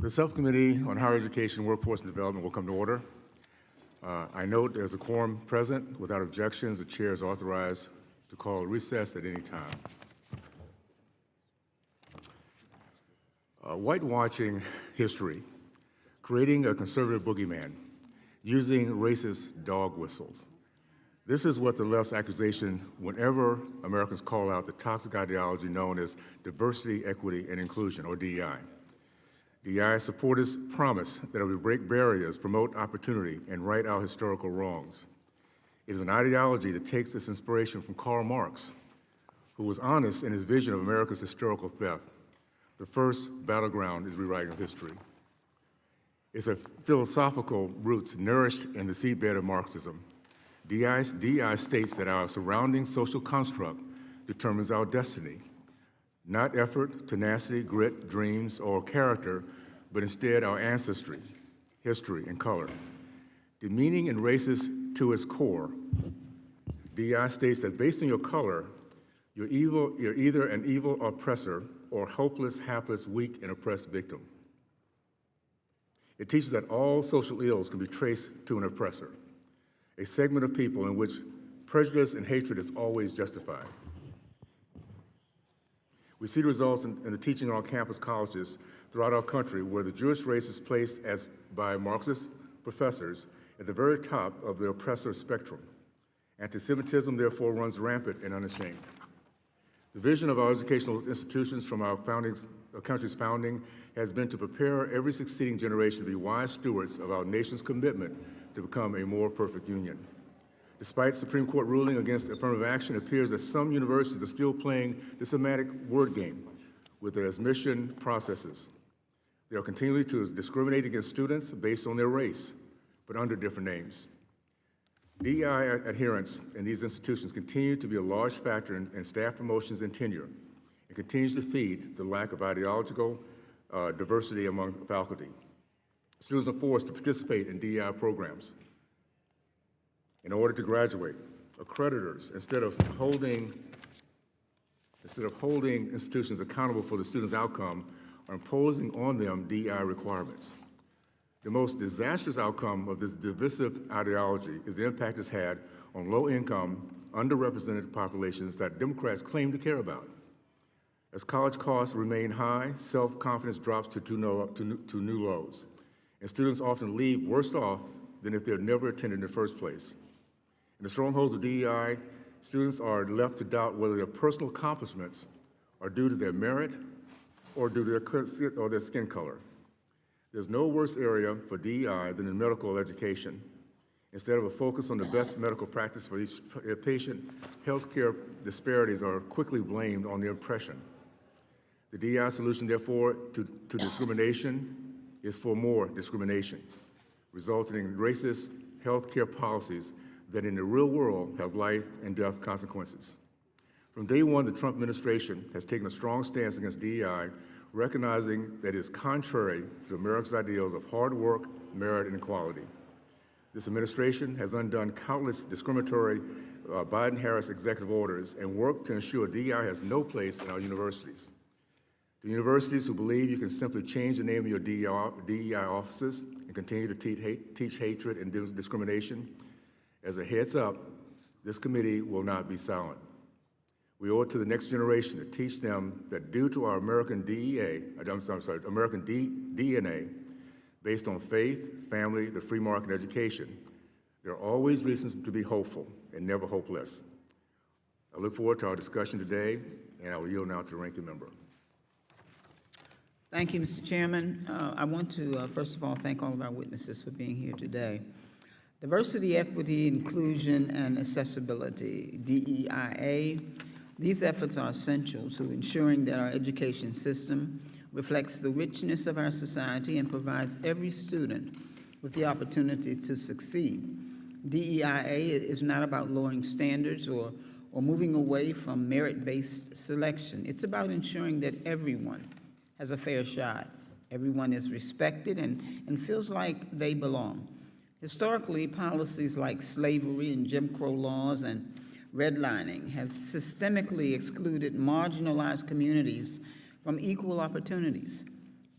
The Subcommittee on Higher Education, Workforce, and Development will come to order. I note there's a quorum present. Without objections, the chair is authorized to call recess at any time. Whitewashing history, creating a conservative boogeyman, using racist dog whistles. This is what the left's accusation whenever Americans call out the toxic ideology known as diversity, equity, and inclusion, or DEI. DEI supporters promise that it will break barriers, promote opportunity, and right out historical wrongs. It is an ideology that takes its inspiration from Karl Marx, who was honest in his vision of America's historical theft. The first battleground is rewriting of history. It's a philosophical roots nourished in the seedbed of Marxism. DEI states that our surrounding social construct determines our destiny, not effort, tenacity, grit, dreams, or character, but instead our ancestry, history, and color. Demeaning and racist to its core, DEI states that based on your color, you're either an evil oppressor or hopeless, hapless, weak, and oppressed victim. It teaches that all social ills can be traced to an oppressor, a segment of people in which prejudice and hatred is always justified. We see the results in the teaching on campus colleges throughout our country where the Jewish race is placed as by Marxist professors at the very top of the oppressor spectrum. Anti-Semitism therefore runs rampant and unashamed. The vision of our educational institutions from our country's founding has been to prepare every succeeding generation to be wise stewards of our nation's commitment to become a more perfect union. Despite Supreme Court ruling against affirmative action, it appears that some universities are still playing the semantic word game with their admission processes. They are continuing to discriminate against students based on their race, but under different names. DEI adherence in these institutions continue to be a large factor in staff promotions and tenure, and continues to feed the lack of ideological diversity among faculty. Students are forced to participate in DEI programs in order to graduate. Accreditors, instead of holding institutions accountable for the student's outcome, are imposing on them DEI requirements. The most disastrous outcome of this divisive ideology is the impact it's had on low-income, underrepresented populations that Democrats claim to care about. As college costs remain high, self-confidence drops to new lows, and students often leave worse off than if they'd never attended in the first place. In the strongholds of DEI, students are left to doubt whether their personal accomplishments are due to their merit or due to their skin color. There's no worse area for DEI than in medical education. Instead of a focus on the best medical practice for each patient, healthcare disparities are quickly blamed on their oppression. The DEI solution, therefore, to discrimination is for more discrimination, resulting in racist healthcare policies that in the real world have life and death consequences. From day one, the Trump administration has taken a strong stance against DEI, recognizing that it is contrary to America's ideals of hard work, merit, and equality. This administration has undone countless discriminatory Biden-Harris executive orders and worked to ensure DEI has no place in our universities. The universities who believe you can simply change the name of your DEI offices and continue to teach hatred and discrimination, as a heads up, this committee will not be silent. We owe it to the next generation to teach them that due to our American DNA, based on faith, family, the free market, education, there are always reasons to be hopeful and never hopeless. I look forward to our discussion today, and I will yield now to the ranking member. Thank you, Mr. Chairman. I want to, first of all, thank all of our witnesses for being here today. Diversity, equity, inclusion, and accessibility, DEIA. These efforts are essential to ensuring that our education system reflects the richness of our society and provides every student with the opportunity to succeed. DEIA is not about lowering standards or moving away from merit-based selection. It's about ensuring that everyone has a fair shot. Everyone is respected and feels like they belong. Historically, policies like slavery and Jim Crow laws and redlining have systemically excluded marginalized communities from equal opportunities.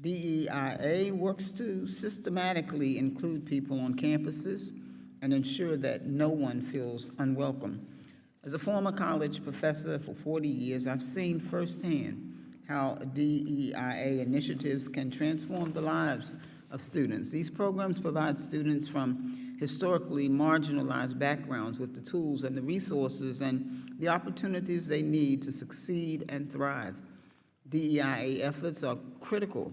DEIA works to systematically include people on campuses and ensure that no one feels unwelcome. As a former college professor for 40 years, I've seen firsthand how DEIA initiatives can transform the lives of students. These programs provide students from historically marginalized backgrounds with the tools and the resources and the opportunities they need to succeed and thrive. DEIA efforts are critical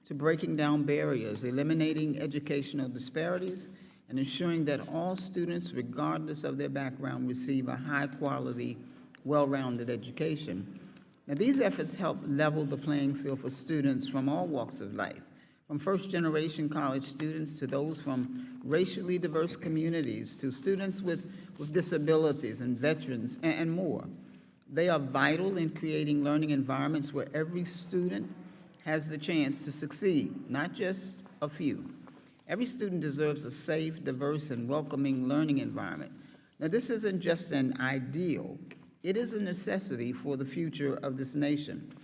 to breaking down barriers, eliminating educational disparities, and ensuring that all students, regardless of their background, receive a high-quality, well-rounded education. Now, these efforts help level the playing field for students from all walks of life, from first-generation college students to those from racially diverse communities to students with disabilities and veterans and more. They are vital in creating learning environments where every student has the chance to succeed, not just a few. Every student deserves a safe, diverse, and welcoming learning environment. Now, this isn't just an ideal, it is a necessity for the future of this nation.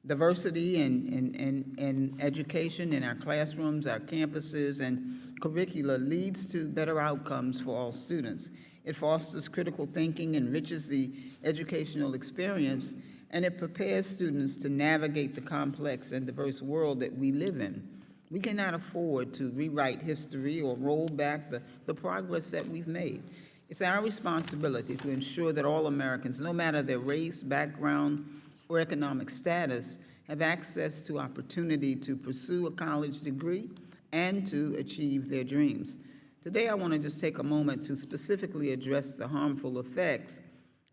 Diversity in education, in our classrooms, our campuses, and curricula leads to better outcomes for all students. It fosters critical thinking, enriches the educational experience, and it prepares students to navigate the complex and diverse world that we live in. We cannot afford to rewrite history or roll back the progress that we've made. It's our responsibility to ensure that all Americans, no matter their race, background, or economic status, have access to opportunity to pursue a college degree and to achieve their dreams. Today, I want to just take a moment to specifically address the harmful effects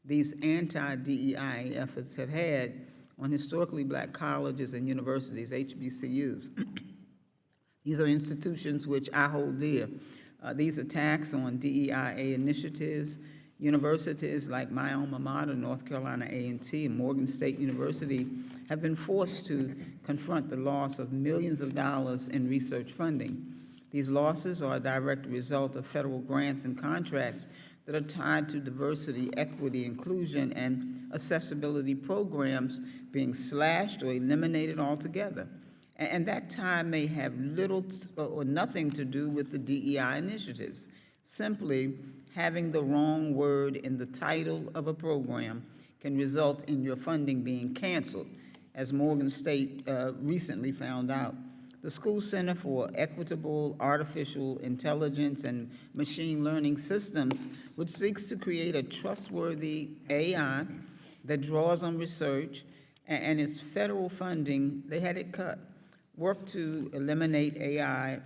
these anti-DEI efforts have had on historically black colleges and universities, HBCUs. These are institutions which I hold dear. These attacks on DEIA initiatives, universities like my alma mater, North Carolina A&T, and Morgan State University, have been forced to confront the loss of millions of dollars in research funding. These losses are a direct result of federal grants and contracts that are tied to diversity, equity, inclusion, and accessibility programs being slashed or eliminated altogether. And that time may have little or nothing to do with the DEI initiatives. Simply having the wrong word in the title of a program can result in your funding being canceled, as Morgan State recently found out. The School Center for Equitable Artificial Intelligence and Machine Learning Systems, which seeks to create a trustworthy AI that draws on research, and its federal funding, they had it cut. Work to eliminate AI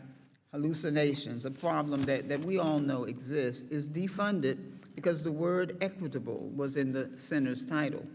hallucinations, a problem that we all know exists, is defunded because the word equitable was in the center's title.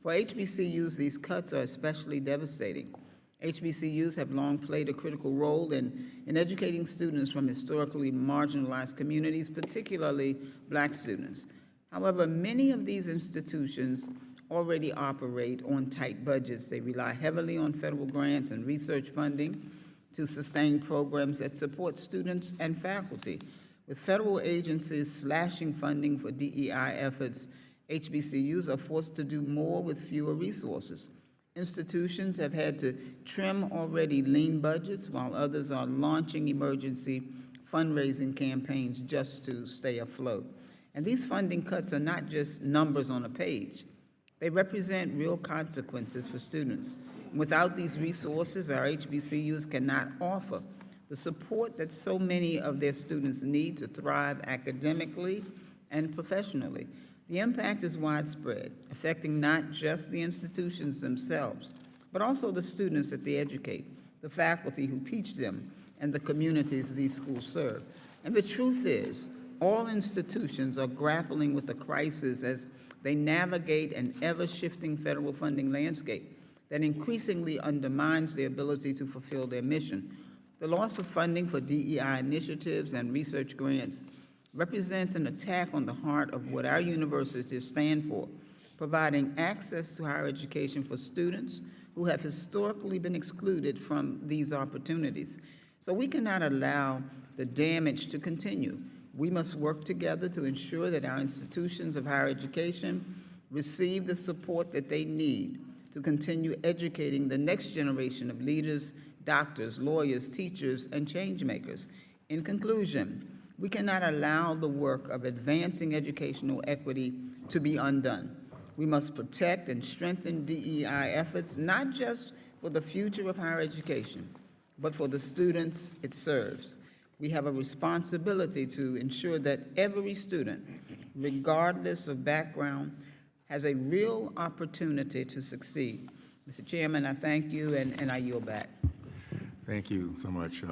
For HBCUs, these cuts are especially devastating. HBCUs have long played a critical role in educating students from historically marginalized communities, particularly black students. However, many of these institutions already operate on tight budgets. They rely heavily on federal grants and research funding to sustain programs that support students and faculty. With federal agencies slashing funding for DEI efforts, HBCUs are forced to do more with fewer resources. Institutions have had to trim already lean budgets, while others are launching emergency fundraising campaigns just to stay afloat. And these funding cuts are not just numbers on a page. They represent real consequences for students. Without these resources, our HBCUs cannot offer the support that so many of their students need to thrive academically and professionally. The impact is widespread, affecting not just the institutions themselves, but also the students that they educate, the faculty who teach them, and the communities these schools serve. And the truth is, all institutions are grappling with the crisis as they navigate an ever-shifting federal funding landscape that increasingly undermines their ability to fulfill their mission. The loss of funding for DEI initiatives and research grants represents an attack on the heart of what our universities stand for, providing access to higher education for students who have historically been excluded from these opportunities. So we cannot allow the damage to continue. We must work together to ensure that our institutions of higher education receive the support that they need to continue educating the next generation of leaders, doctors, lawyers, teachers, and change makers. In conclusion, we cannot allow the work of advancing educational equity to be undone. We must protect and strengthen DEI efforts, not just for the future of higher education, but for the students it serves. We have a responsibility to ensure that every student, regardless of background, has a real opportunity to succeed. Mr. Chairman, I thank you, and I yield back. Thank you so much.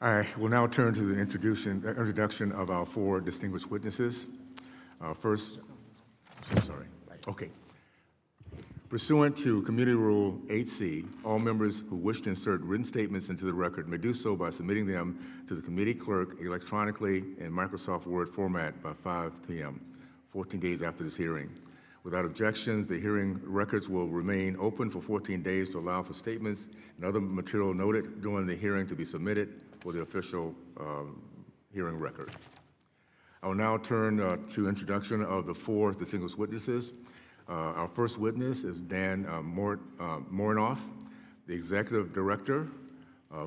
I will now turn to the introduction of our four distinguished witnesses. First, I'm sorry. Okay. Pursuant to Committee Rule 8C, all members who wish to insert written statements into the record may do so by submitting them to the committee clerk electronically in Microsoft Word format by 5 p.m., 14 days after this hearing. Without objections, the hearing records will remain open for 14 days to allow for statements and other material noted during the hearing to be submitted for the official hearing record. I will now turn to introduction of the four distinguished witnesses. Our first witness is Dan Morenoff, the Executive Director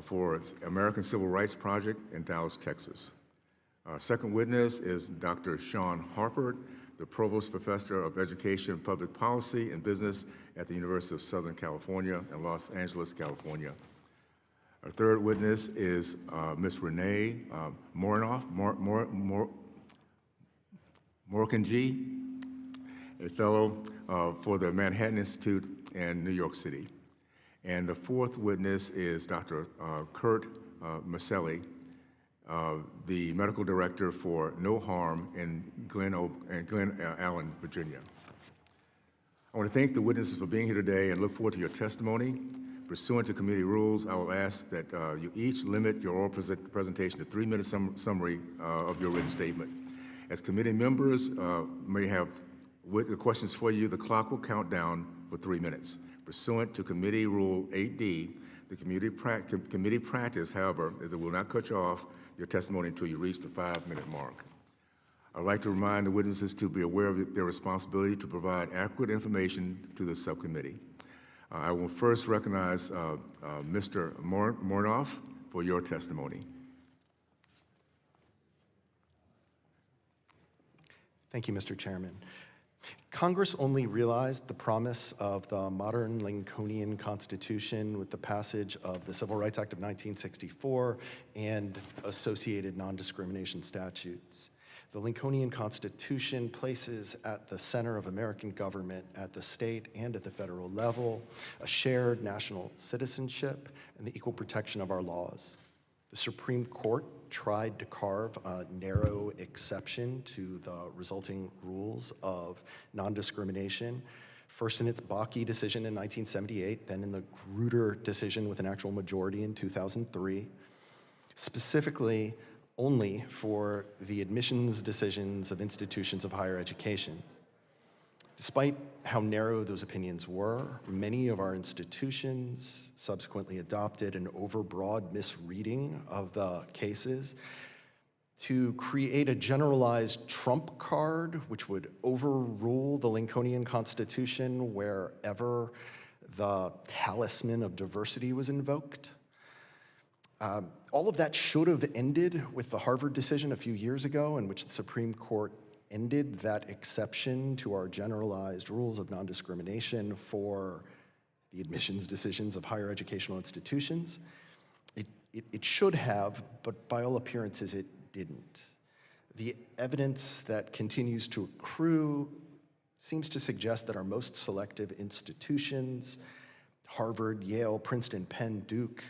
for American Civil Rights Project in Dallas, Texas. Our second witness is Dr. Sean Harper, the Provost Professor of Education, Public Policy, and Business at the University of Southern California in Los Angeles, California. Our third witness is Ms. Renee Morkanji, a fellow for the Manhattan Institute in New York City. And the fourth witness is Dr. Kurt Maselli, the medical director for No Harm in Glen Allen, Virginia. I want to thank the witnesses for being here today and look forward to your testimony. Pursuant to committee rules, I will ask that you each limit your oral presentation to 3-minute summary of your written statement. As committee members may have questions for you, the clock will count down for 3 minutes. Pursuant to Committee Rule 8D, the committee practice, however, is it will not cut you off your testimony until you reach the 5-minute mark. I'd like to remind the witnesses to be aware of their responsibility to provide accurate information to the subcommittee. I will first recognize Mr. Morenoff for your testimony. Thank you, Mr. Chairman. Congress only realized the promise of the modern Lincolnian Constitution with the passage of the Civil Rights Act of 1964 and associated non-discrimination statutes. The Lincolnian Constitution places at the center of American government at the state and at the federal level a shared national citizenship and the equal protection of our laws. The Supreme Court tried to carve a narrow exception to the resulting rules of non-discrimination, first in its Bakke decision in 1978, then in the Grutter decision with an actual majority in 2003, specifically only for the admissions decisions of institutions of higher education. Despite how narrow those opinions were, many of our institutions subsequently adopted an overbroad misreading of the cases to create a generalized trump card which would overrule the Lincolnian Constitution wherever the talisman of diversity was invoked. All of that should have ended with the Harvard decision a few years ago in which the Supreme Court ended that exception to our generalized rules of non-discrimination for the admissions decisions of higher educational institutions. It should have, but by all appearances it didn't. The evidence that continues to accrue seems to suggest that our most selective institutions, Harvard, Yale, Princeton, Penn, Duke,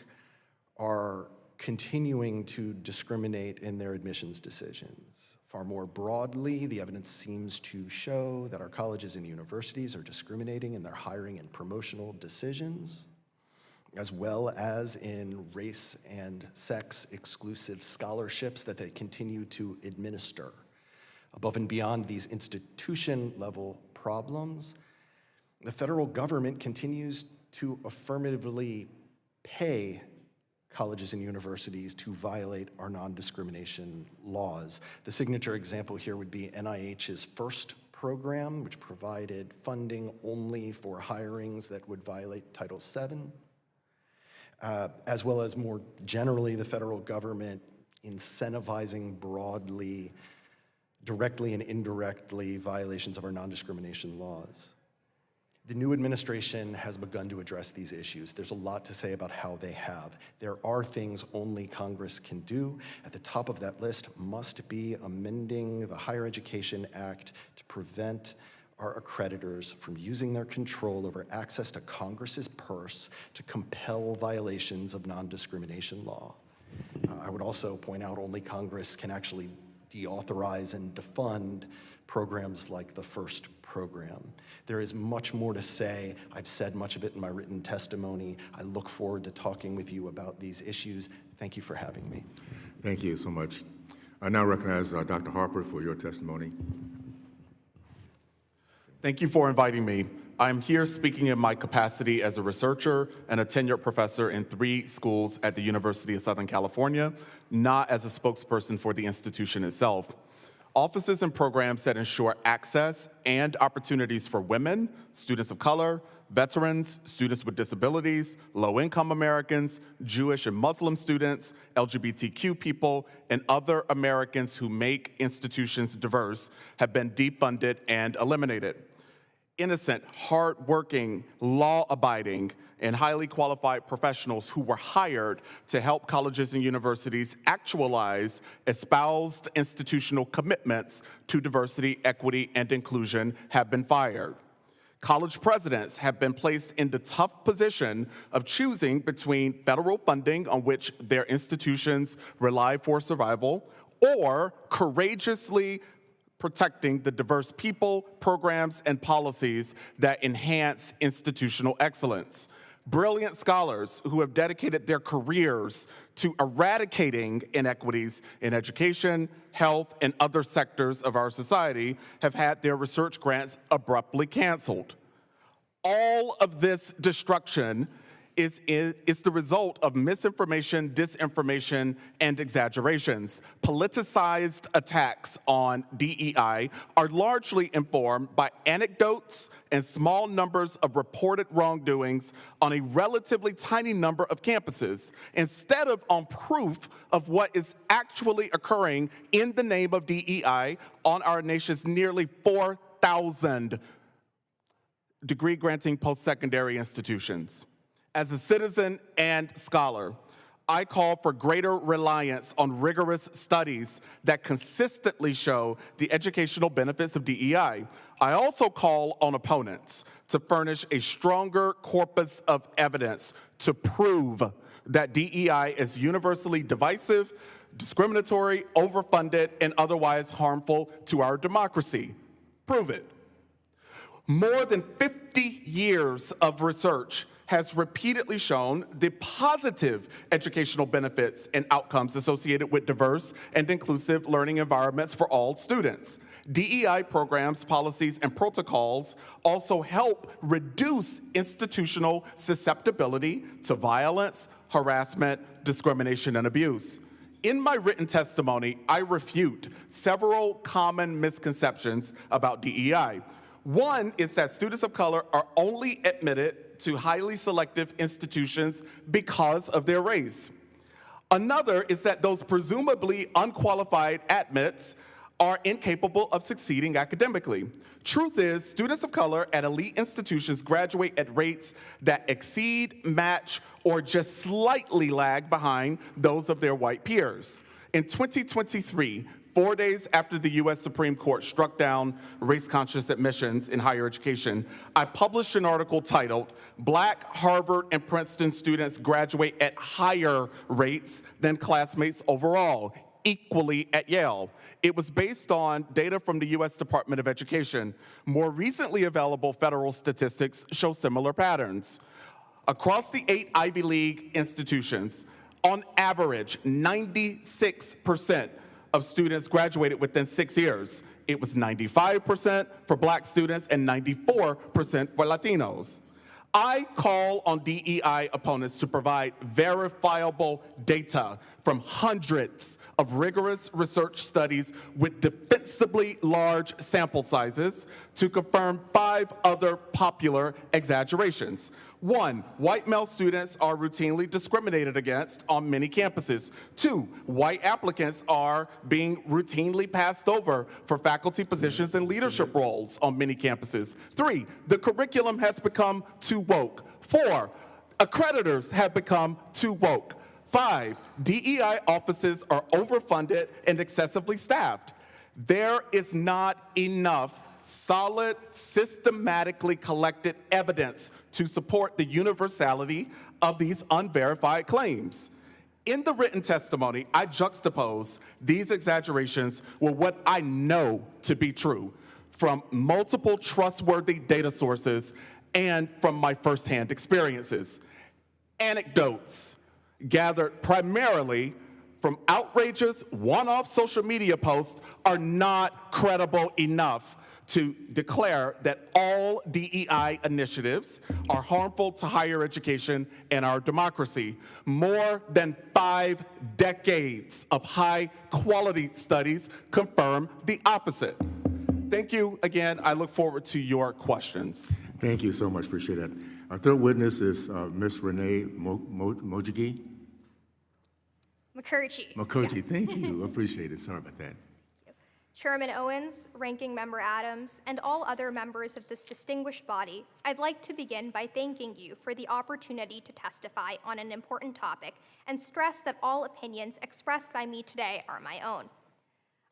are continuing to discriminate in their admissions decisions. Far more broadly, the evidence seems to show that our colleges and universities are discriminating in their hiring and promotional decisions, as well as in race and sex exclusive scholarships that they continue to administer. Above and beyond these institution-level problems, the federal government continues to affirmatively pay colleges and universities to violate our non-discrimination laws. The signature example here would be NIH's FIRST program, which provided funding only for hirings that would violate Title VII. as well as more generally the federal government incentivizing broadly, directly and indirectly, violations of our non-discrimination laws. The new administration has begun to address these issues. There's a lot to say about how they have. There are things only Congress can do. At the top of that list must be amending the Higher Education Act to prevent our accreditors from using their control over access to Congress's purse to compel violations of non-discrimination law. I would also point out only Congress can actually deauthorize and defund programs like the FIRST program. There is much more to say. I've said much of it in my written testimony. I look forward to talking with you about these issues. Thank you for having me. Thank you so much. I now recognize Dr. Harper for your testimony. Thank you for inviting me. I'm here speaking in my capacity as a researcher and a tenured professor in 3 schools at the University of Southern California, not as a spokesperson for the institution itself. Offices and programs that ensure access and opportunities for women, students of color, veterans, students with disabilities, low-income Americans, Jewish and Muslim students, LGBTQ people, and other Americans who make institutions diverse have been defunded and eliminated. Innocent, hardworking, law-abiding, and highly qualified professionals who were hired to help colleges and universities actualize espoused institutional commitments to diversity, equity, and inclusion have been fired. College presidents have been placed in the tough position of choosing between federal funding on which their institutions rely for survival or courageously protecting the diverse people, programs, and policies that enhance institutional excellence. Brilliant scholars who have dedicated their careers to eradicating inequities in education, health, and other sectors of our society have had their research grants abruptly canceled. All of this destruction is the result of misinformation, disinformation, and exaggerations. Politicized attacks on DEI are largely informed by anecdotes and small numbers of reported wrongdoings on a relatively tiny number of campuses, instead of on proof of what is actually occurring in the name of DEI on our nation's nearly 4,000 degree-granting post-secondary institutions. As a citizen and scholar, I call for greater reliance on rigorous studies that consistently show the educational benefits of DEI. I also call on opponents to furnish a stronger corpus of evidence to prove that DEI is universally divisive, discriminatory, overfunded, and otherwise harmful to our democracy. Prove it. More than 50 years of research has repeatedly shown the positive educational benefits and outcomes associated with diverse and inclusive learning environments for all students. DEI programs, policies, and protocols also help reduce institutional susceptibility to violence, harassment, discrimination, and abuse. In my written testimony, I refute several common misconceptions about DEI. One is that students of color are only admitted to highly selective institutions because of their race. Another is that those presumably unqualified admits are incapable of succeeding academically. Truth is, students of color at elite institutions graduate at rates that exceed, match, or just slightly lag behind those of their white peers. In 2023, 4 days after the U.S. Supreme Court struck down race-conscious admissions in higher education, I published an article titled, "Black Harvard and Princeton Students Graduate at Higher Rates Than Classmates Overall, Equally at Yale." It was based on data from the U.S. Department of Education. More recently available federal statistics show similar patterns. Across the 8 Ivy League institutions, on average, 96% of students graduated within 6 years. It was 95% for Black students and 94% for Latinos. I call on DEI opponents to provide verifiable data from hundreds of rigorous research studies with defensibly large sample sizes to confirm 5 other popular exaggerations. 1, white male students are routinely discriminated against on many campuses. 2, white applicants are being routinely passed over for faculty positions and leadership roles on many campuses. 3, the curriculum has become too woke. 4, accreditors have become too woke. 5, DEI offices are overfunded and excessively staffed. There is not enough solid, systematically collected evidence to support the universality of these unverified claims. In the written testimony, I juxtapose these exaggerations with what I know to be true from multiple trustworthy data sources and from my firsthand experiences. Anecdotes gathered primarily from outrageous one-off social media posts are not credible enough to declare that all DEI initiatives are harmful to higher education and our democracy. More than 5 decades of high-quality studies confirm the opposite. Thank you again. I look forward to your questions. Thank you so much. Appreciate that. Our third witness is Ms. Renee Mojigi. McCurchie. Thank you. Appreciate it. Sorry about that. Chairman Owens, Ranking Member Adams, and all other members of this distinguished body, I'd like to begin by thanking you for the opportunity to testify on an important topic and stress that all opinions expressed by me today are my own.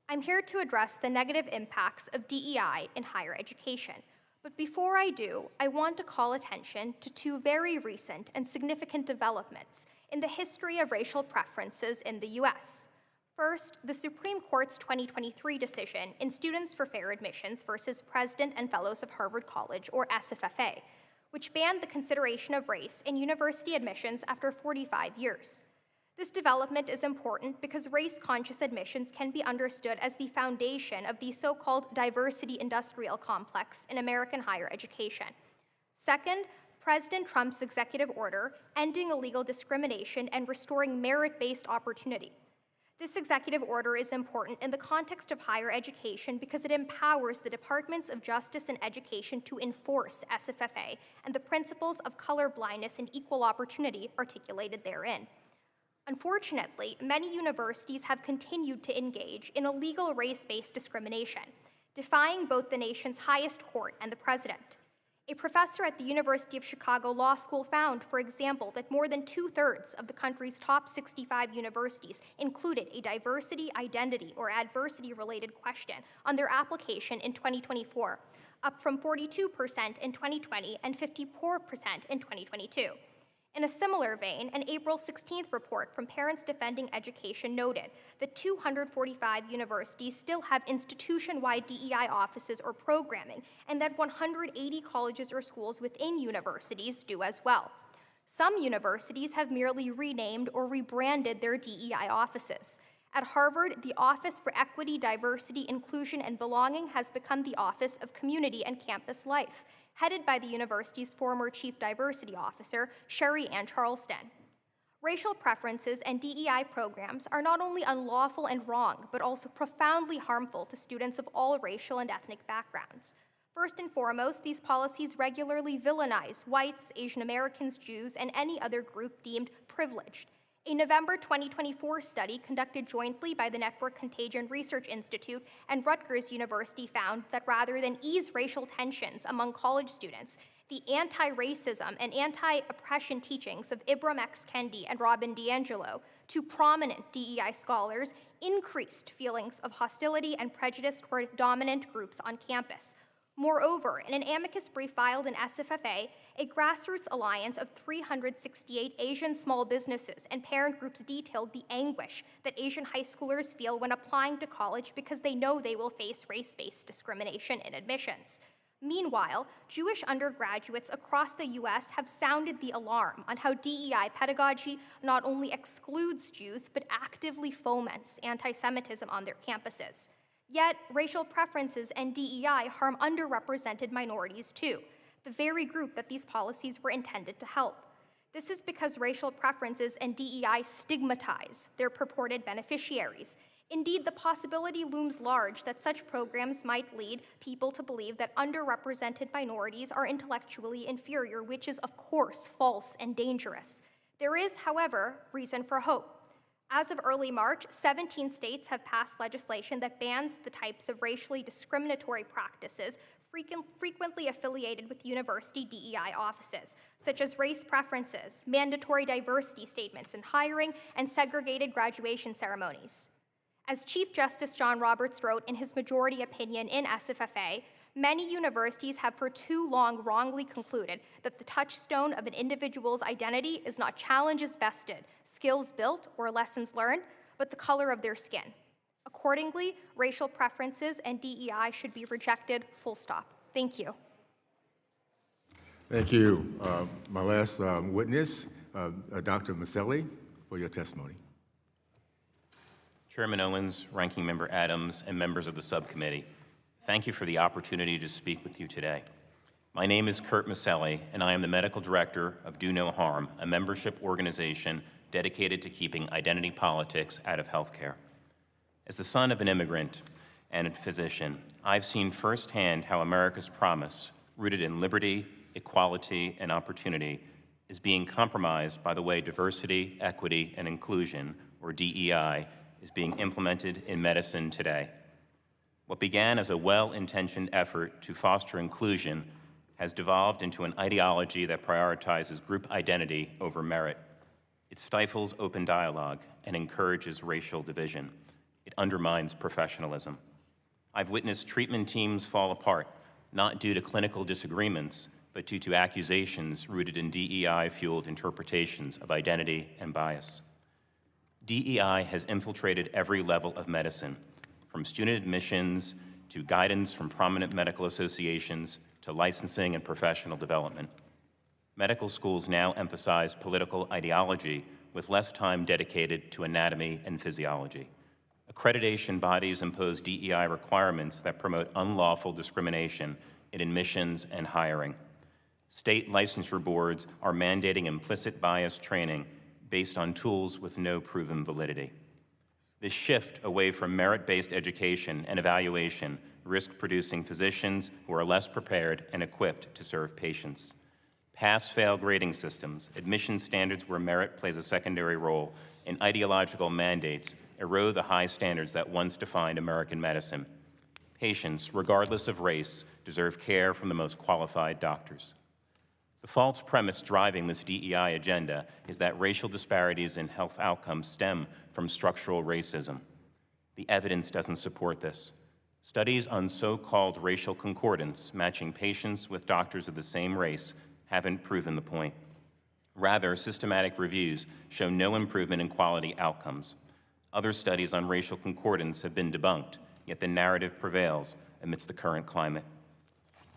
I'm here to address the negative impacts of DEI in higher education. But before I do, I want to call attention to 2 very recent and significant developments in the history of racial preferences in the U.S. First, the Supreme Court's 2023 decision in Students for Fair Admissions versus President and Fellows of Harvard College, or SFFA, which banned the consideration of race in university admissions after 45 years. This development is important because race-conscious admissions can be understood as the foundation of the so-called diversity industrial complex in American higher education. Second, President Trump's executive order ending illegal discrimination and restoring merit-based opportunity. This executive order is important in the context of higher education because it empowers the Departments of Justice and Education to enforce SFFA and the principles of colorblindness and equal opportunity articulated therein. Unfortunately, many universities have continued to engage in illegal race-based discrimination, defying both the nation's highest court and the president. A professor at the University of Chicago Law School found, for example, that more than 2/3 of the country's top 65 universities included a diversity, identity, or adversity-related question on their application in 2024, up from 42% in 2020 and 54% in 2022. In a similar vein, an April 16th report from Parents Defending Education noted that 245 universities still have institution-wide DEI offices or programming, and that 180 colleges or schools within universities do as well. Some universities have merely renamed or rebranded their DEI offices. At Harvard, the Office for Equity, Diversity, Inclusion, and Belonging has become the Office of Community and Campus Life, headed by the university's former Chief Diversity Officer, Sherry Ann Charleston. Racial preferences and DEI programs are not only unlawful and wrong, but also profoundly harmful to students of all racial and ethnic backgrounds. First and foremost, these policies regularly villainize whites, Asian Americans, Jews, and any other group deemed privileged. A November 2024 study conducted jointly by the Network Contagion Research Institute and Rutgers University found that rather than ease racial tensions among college students, the anti-racism and anti-oppression teachings of Ibram X. Kendi and Robin DiAngelo, 2 prominent DEI scholars, increased feelings of hostility and prejudice toward dominant groups on campus. Moreover, in an amicus brief filed in SFFA, a grassroots alliance of 368 Asian small businesses and parent groups detailed the anguish that Asian high schoolers feel when applying to college because they know they will face race-based discrimination in admissions. Meanwhile, Jewish undergraduates across the U.S. have sounded the alarm on how DEI pedagogy not only excludes Jews, but actively foments anti-Semitism on their campuses. Yet, racial preferences and DEI harm underrepresented minorities too, the very group that these policies were intended to help. This is because racial preferences and DEI stigmatize their purported beneficiaries, Indeed, the possibility looms large that such programs might lead people to believe that underrepresented minorities are intellectually inferior, which is, of course, false and dangerous. There is, however, reason for hope. As of early March, 17 states have passed legislation that bans the types of racially discriminatory practices frequently affiliated with university DEI offices, such as race preferences, mandatory diversity statements in hiring, and segregated graduation ceremonies. As Chief Justice John Roberts wrote in his majority opinion in SFFA, many universities have for too long wrongly concluded that the touchstone of an individual's identity is not challenges vested, skills built, or lessons learned, but the color of their skin. Accordingly, racial preferences and DEI should be rejected, full stop. Thank you. Thank you. My last witness, Dr. Maselli, for your testimony. Chairman Owens, Ranking Member Adams, and members of the subcommittee, thank you for the opportunity to speak with you today. My name is Kurt Maselli, and I am the medical director of Do No Harm, a membership organization dedicated to keeping identity politics out of healthcare. As the son of an immigrant and a physician, I've seen firsthand how America's promise, rooted in liberty, equality, and opportunity, is being compromised by the way diversity, equity, and inclusion, or DEI, is being implemented in medicine today. What began as a well-intentioned effort to foster inclusion has devolved into an ideology that prioritizes group identity over merit. It stifles open dialogue and encourages racial division. It undermines professionalism. I've witnessed treatment teams fall apart, not due to clinical disagreements, but due to accusations rooted in DEI-fueled interpretations of identity and bias. DEI has infiltrated every level of medicine, from student admissions to guidance from prominent medical associations to licensing and professional development. Medical schools now emphasize political ideology with less time dedicated to anatomy and physiology. Accreditation bodies impose DEI requirements that promote unlawful discrimination in admissions and hiring. State licensure boards are mandating implicit bias training based on tools with no proven validity. This shift away from merit-based education and evaluation risks producing physicians who are less prepared and equipped to serve patients. Pass-fail grading systems, admission standards where merit plays a secondary role, and ideological mandates erode the high standards that once defined American medicine. Patients, regardless of race, deserve care from the most qualified doctors. The false premise driving this DEI agenda is that racial disparities in health outcomes stem from structural racism. The evidence doesn't support this. Studies on so-called racial concordance, matching patients with doctors of the same race, haven't proven the point. Rather, systematic reviews show no improvement in quality outcomes. Other studies on racial concordance have been debunked, yet the narrative prevails amidst the current climate.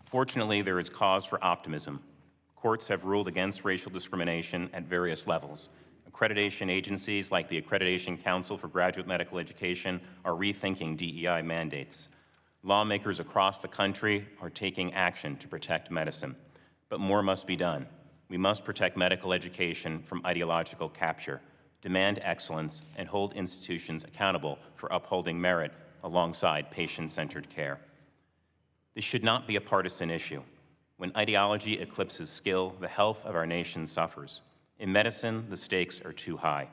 Fortunately, there is cause for optimism. Courts have ruled against racial discrimination at various levels. Accreditation agencies like the Accreditation Council for Graduate Medical Education are rethinking DEI mandates. Lawmakers across the country are taking action to protect medicine, but more must be done. We must protect medical education from ideological capture, demand excellence, and hold institutions accountable for upholding merit alongside patient-centered care. This should not be a partisan issue. When ideology eclipses skill, the health of our nation suffers. In medicine, the stakes are too high.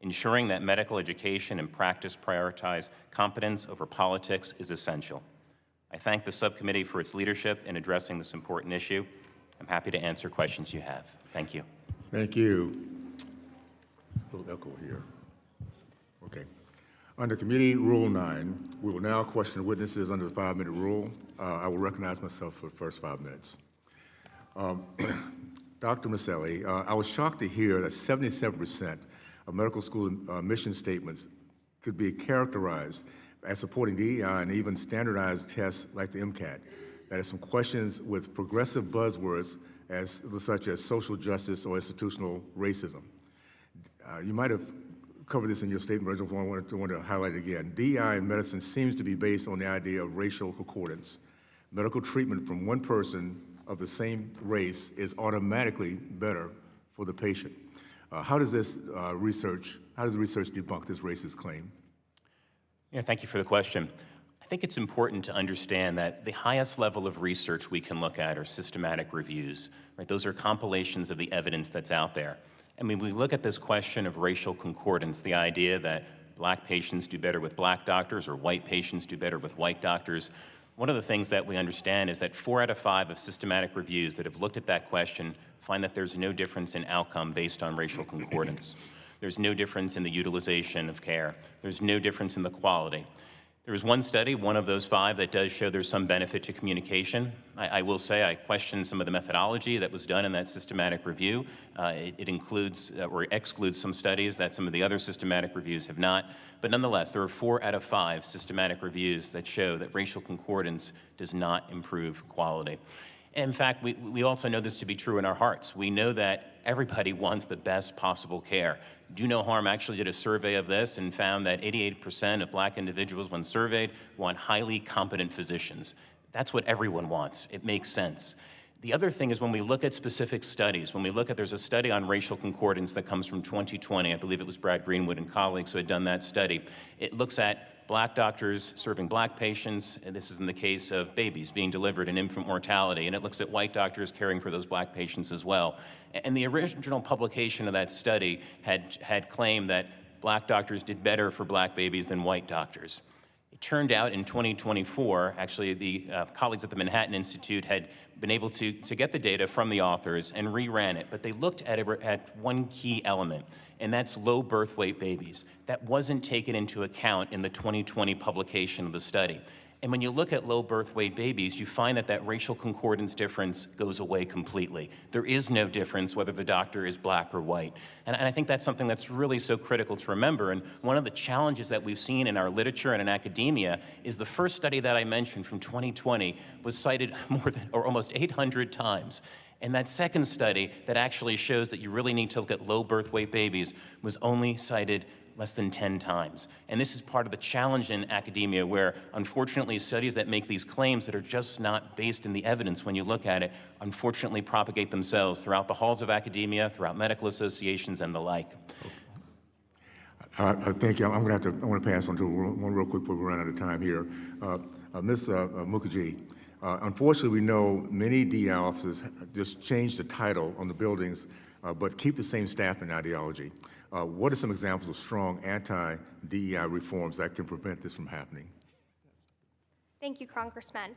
Ensuring that medical education and practice prioritize competence over politics is essential. I thank the subcommittee for its leadership in addressing this important issue. I'm happy to answer questions you have. Thank you. Thank you. A little echo here. Okay. Under Committee Rule 9, we will now question witnesses under the 5-minute rule. I will recognize myself for the first 5 minutes. Dr. Maselli, I was shocked to hear that 77% of medical school mission statements could be characterized as supporting DEI and even standardized tests like the MCAT. That is some questions with progressive buzzwords such as social justice or institutional racism. You might have covered this in your statement, but I just want to highlight it again. DEI in medicine seems to be based on the idea of racial concordance. Medical treatment from one person of the same race is automatically better for the patient. How does the research debunk this racist claim? Yeah, thank you for the question. I think it's important to understand that the highest level of research we can look at are systematic reviews, right? Those are compilations of the evidence that's out there. And when we look at this question of racial concordance, the idea that black patients do better with black doctors or white patients do better with white doctors, one of the things that we understand is that 4 out of 5 of systematic reviews that have looked at that question find that there's no difference in outcome based on racial concordance. There's no difference in the utilization of care. There's no difference in the quality. There was one study, one of those 5, that does show there's some benefit to communication. I will say I question some of the methodology that was done in that systematic review. It includes or excludes some studies that some of the other systematic reviews have not. But nonetheless, there are 4 out of 5 systematic reviews that show that racial concordance does not improve quality. In fact, we also know this to be true in our hearts. We know that everybody wants the best possible care. Do No Harm actually did a survey of this and found that 88% of black individuals, when surveyed, want highly competent physicians. That's what everyone wants. It makes sense. The other thing is when we look at specific studies, when we look at, there's a study on racial concordance that comes from 2020. I believe it was Brad Greenwood and colleagues who had done that study. It looks at black doctors serving black patients, and this is in the case of babies being delivered and infant mortality, and it looks at white doctors caring for those black patients as well. And the original publication of that study had claimed that black doctors did better for black babies than white doctors. It turned out in 2024, actually the colleagues at the Manhattan Institute had been able to get the data from the authors and reran it, but they looked at one key element, and that's low birth weight babies. That wasn't taken into account in the 2020 publication of the study. And when you look at low birth weight babies, you find that that racial concordance difference goes away completely. There is no difference whether the doctor is black or white. And I think that's something that's really so critical to remember. And one of the challenges that we've seen in our literature and in academia is the first study that I mentioned from 2020 was cited more than, or almost 800 times. And that second study that actually shows that you really need to look at low birth weight babies was only cited less than 10 times. And this is part of the challenge in academia where, unfortunately, studies that make these claims that are just not based in the evidence when you look at it, unfortunately propagate themselves throughout the halls of academia, throughout medical associations, and the like. Thank you. I want to pass on to one real quick before we run out of time here. Ms. Mukherjee, unfortunately, we know many DEI offices just change the title on the buildings, but keep the same staff and ideology. What are some examples of strong anti-DEI reforms that can prevent this from happening? Thank you, Congressman.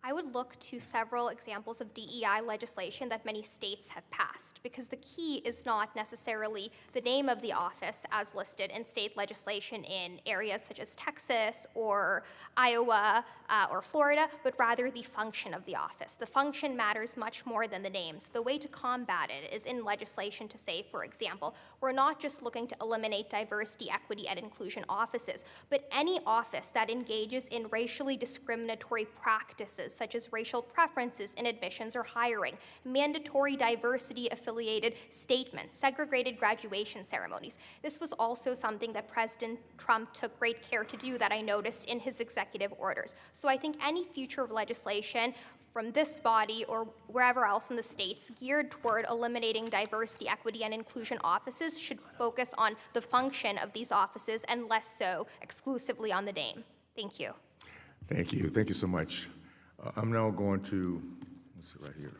I would look to several examples of DEI legislation that many states have passed, because the key is not necessarily the name of the office as listed in state legislation in areas such as Texas or Iowa or Florida, but rather the function of the office. The function matters much more than the names. The way to combat it is in legislation to say, for example, we're not just looking to eliminate diversity, equity, and inclusion offices, but any office that engages in racially discriminatory practices such as racial preferences in admissions or hiring, mandatory diversity-affiliated statements, segregated graduation ceremonies. This was also something that President Trump took great care to do that I noticed in his executive orders. So I think any future legislation from this body or wherever else in the states geared toward eliminating diversity, equity, and inclusion offices should focus on the function of these offices and less so exclusively on the name. Thank you. Thank you. Thank you so much. I'm now going to, let's see right here.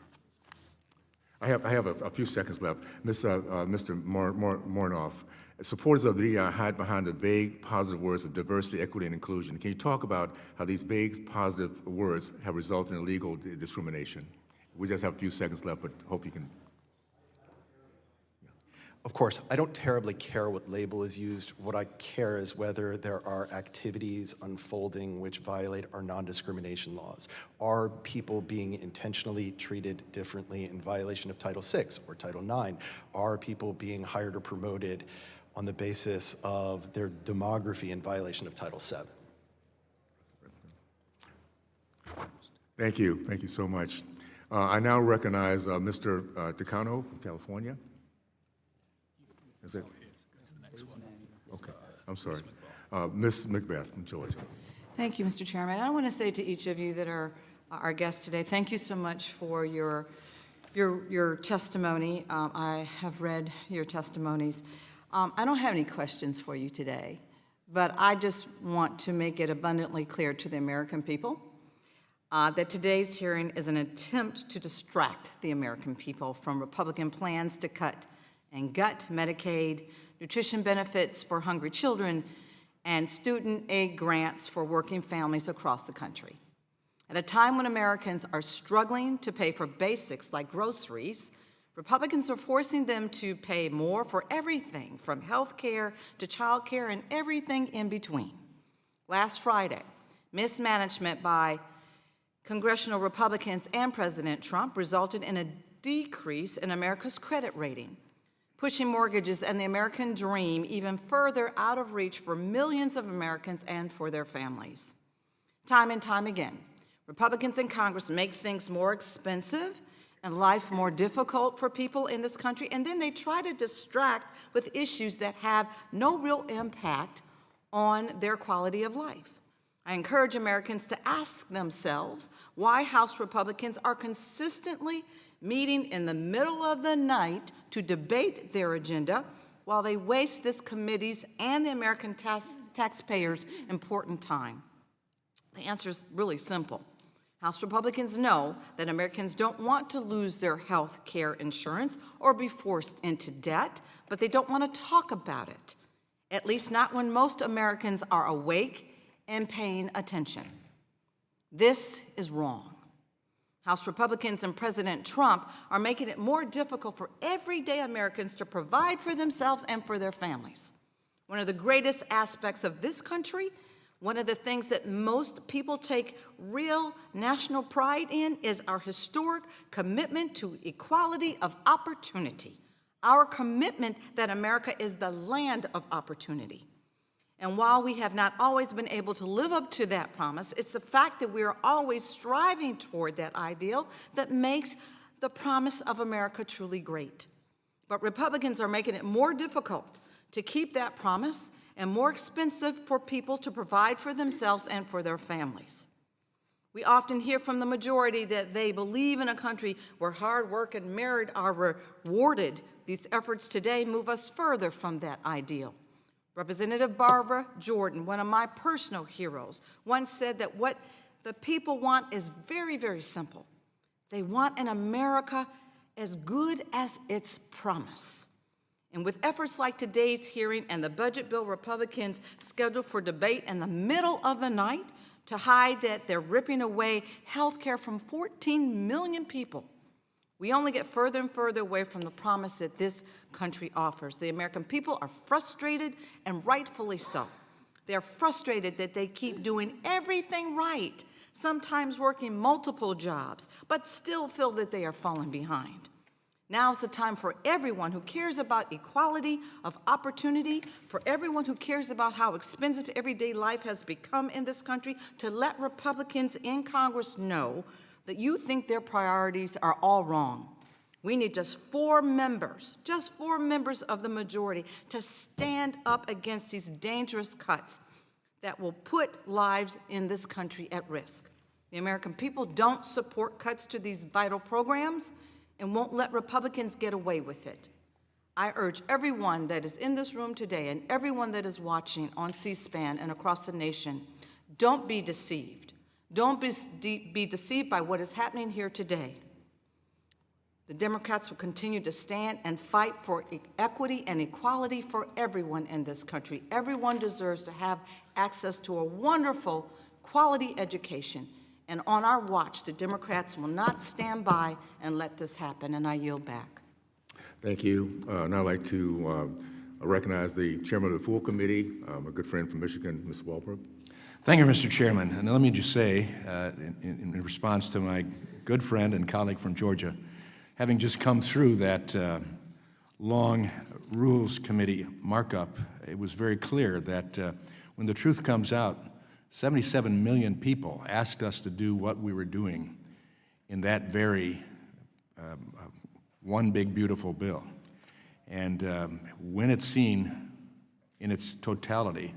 I have a few seconds left. Mr. Mornoff, supporters of the DEI hide behind the vague positive words of diversity, equity, and inclusion. Can you talk about how these vague positive words have resulted in illegal discrimination? We just have a few seconds left, but hope you can. Of course, I don't terribly care what label is used. What I care is whether there are activities unfolding which violate our non-discrimination laws. Are people being intentionally treated differently in violation of Title VI or Title IX? Are people being hired or promoted on the basis of their demography in violation of Title VII? Thank you. Thank you so much. I now recognize Mr. Takano from California. Is it? Okay, I'm sorry. Ms. Macbeth from Georgia. Thank you, Mr. Chairman. I want to say to each of you that are our guests today, thank you so much for your testimony. I have read your testimonies. I don't have any questions for you today. but I just want to make it abundantly clear to the American people that today's hearing is an attempt to distract the American people from Republican plans to cut and gut Medicaid, nutrition benefits for hungry children, and student aid grants for working families across the country. At a time when Americans are struggling to pay for basics like groceries, Republicans are forcing them to pay more for everything from health care to child care and everything in between. Last Friday, mismanagement by congressional Republicans and President Trump resulted in a decrease in America's credit rating, pushing mortgages and the American dream even further out of reach for millions of Americans and for their families. Time and time again, Republicans in Congress make things more expensive and life more difficult for people in this country, and then they try to distract with issues that have no real impact on their quality of life. I encourage Americans to ask themselves why House Republicans are consistently meeting in the middle of the night to debate their agenda while they waste this committee's and the American taxpayers' important time. The answer is really simple. House Republicans know that Americans don't want to lose their health care insurance or be forced into debt, but they don't want to talk about it, at least not when most Americans are awake and paying attention. This is wrong. House Republicans and President Trump are making it more difficult for everyday Americans to provide for themselves and for their families. One of the greatest aspects of this country, one of the things that most people take real national pride in, is our historic commitment to equality of opportunity, our commitment that America is the land of opportunity. And while we have not always been able to live up to that promise, it's the fact that we are always striving toward that ideal that makes the promise of America truly great. But Republicans are making it more difficult to keep that promise and more expensive for people to provide for themselves and for their families. We often hear from the majority that they believe in a country where hard work and merit are rewarded. These efforts today move us further from that ideal. Representative Barbara Jordan, one of my personal heroes, once said that what the people want is very, very simple. They want an America as good as its promise. And with efforts like today's hearing and the budget bill Republicans scheduled for debate in the middle of the night to hide that they're ripping away health care from 14 million people, we only get further and further away from the promise that this country offers. The American people are frustrated, and rightfully so. They're frustrated that they keep doing everything right, sometimes working multiple jobs, but still feel that they are falling behind. Now's the time for everyone who cares about equality of opportunity, for everyone who cares about how expensive everyday life has become in this country, to let Republicans in Congress know that you think their priorities are all wrong. We need just four members of the majority to stand up against these dangerous cuts that will put lives in this country at risk. The American people don't support cuts to these vital programs and won't let Republicans get away with it. I urge everyone that is in this room today and everyone that is watching on C-SPAN and across the nation, don't be deceived. Don't be deceived by what is happening here today. The Democrats will continue to stand and fight for equity and equality for everyone in this country. Everyone deserves to have access to a wonderful, quality education. And on our watch, the Democrats will not stand by and let this happen, and I yield back. Thank you. Now I'd like to recognize the chairman of the full committee, a good friend from Michigan, Ms. Walbrook. Thank you, Mr. Chairman. And let me just say, in response to my good friend and colleague from Georgia, having just come through that long Rules Committee markup, it was very clear that when the truth comes out, 77 million people asked us to do what we were doing in that very one big, beautiful bill. And when it's seen in its totality,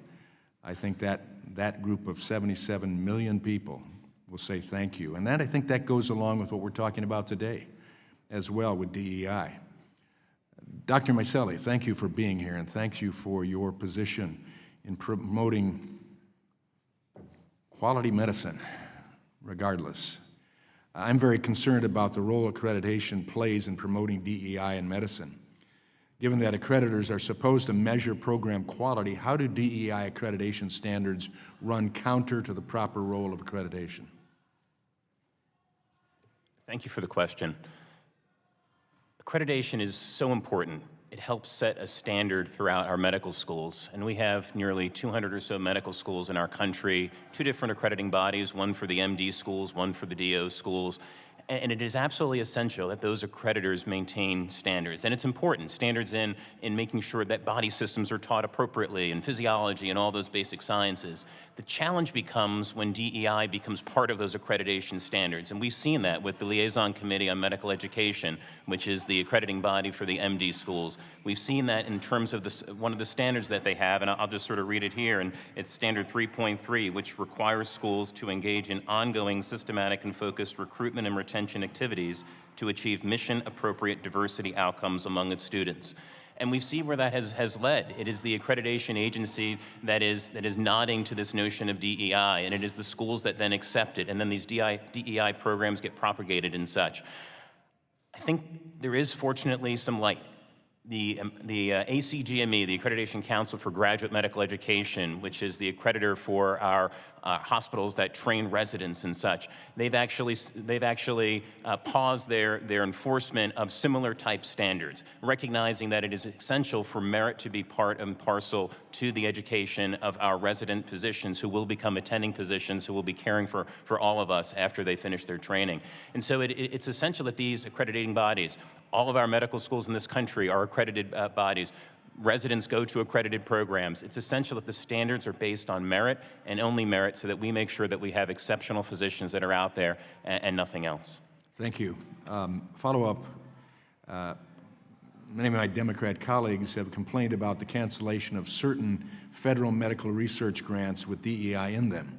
I think that group of 77 million people will say thank you. And I think that goes along with what we're talking about today as well with DEI. Dr. Miceli, thank you for being here, and thank you for your position in promoting quality medicine, regardless. I'm very concerned about the role accreditation plays in promoting DEI in medicine. Given that accreditors are supposed to measure program quality, how do DEI accreditation standards run counter to the proper role of accreditation? Thank you for the question. Accreditation is so important. It helps set a standard throughout our medical schools, and we have nearly 200 or so medical schools in our country, 2 different accrediting bodies, one for the MD schools, one for the DO schools, and it is absolutely essential that those accreditors maintain standards. And it's important, standards in making sure that body systems are taught appropriately, and physiology and all those basic sciences. The challenge becomes when DEI becomes part of those accreditation standards. And we've seen that with the Liaison Committee on Medical Education, which is the accrediting body for the MD schools. We've seen that in terms of one of the standards that they have, and I'll just sort of read it here, and it's Standard 3.3, which requires schools to engage in ongoing systematic and focused recruitment and retention activities to achieve mission-appropriate diversity outcomes among its students. And we've seen where that has led. It is the accreditation agency that is nodding to this notion of DEI, and it is the schools that then accept it, and then these DEI programs get propagated and such. I think there is fortunately some light. The ACGME, the Accreditation Council for Graduate Medical Education, which is the accreditor for our hospitals that train residents and such, they've actually paused their enforcement of similar type standards, recognizing that it is essential for merit to be part and parcel to the education of our resident physicians who will become attending physicians who will be caring for all of us after they finish their training. And so it's essential that these accrediting bodies, all of our medical schools in this country are accredited bodies. Residents go to accredited programs. It's essential that the standards are based on merit and only merit so that we make sure that we have exceptional physicians that are out there and nothing else. Thank you. Follow-up. Many of my Democrat colleagues have complained about the cancellation of certain federal medical research grants with DEI in them.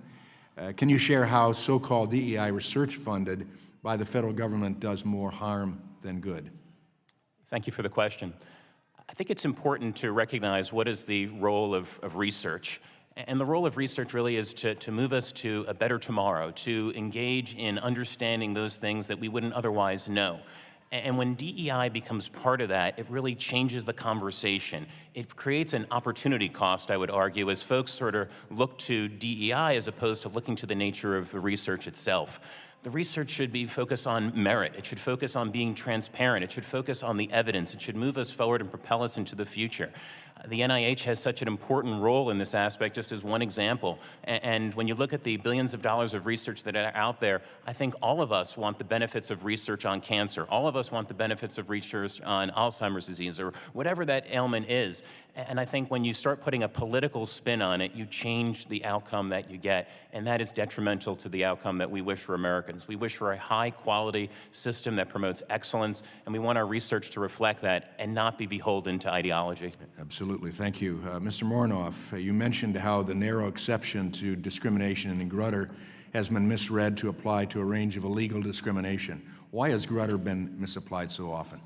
Can you share how so-called DEI research funded by the federal government does more harm than good? Thank you for the question. I think it's important to recognize what is the role of research. And the role of research really is to move us to a better tomorrow, to engage in understanding those things that we wouldn't otherwise know. And when DEI becomes part of that, it really changes the conversation. It creates an opportunity cost, I would argue, as folks sort of look to DEI as opposed to looking to the nature of the research itself. The research should be focused on merit. It should focus on being transparent. It should focus on the evidence. It should move us forward and propel us into the future. The NIH has such an important role in this aspect, just as one example. And when you look at the billions of dollars of research that are out there, I think all of us want the benefits of research on cancer. All of us want the benefits of research on Alzheimer's disease or whatever that ailment is. And I think when you start putting a political spin on it, you change the outcome that you get, and that is detrimental to the outcome that we wish for Americans. We wish for a high-quality system that promotes excellence, and we want our research to reflect that and not be beholden to ideology. Absolutely. Thank you. Mr. Mornoff, you mentioned how the narrow exception to discrimination in Grutter has been misread to apply to a range of illegal discrimination. Why has Grutter been misapplied so often?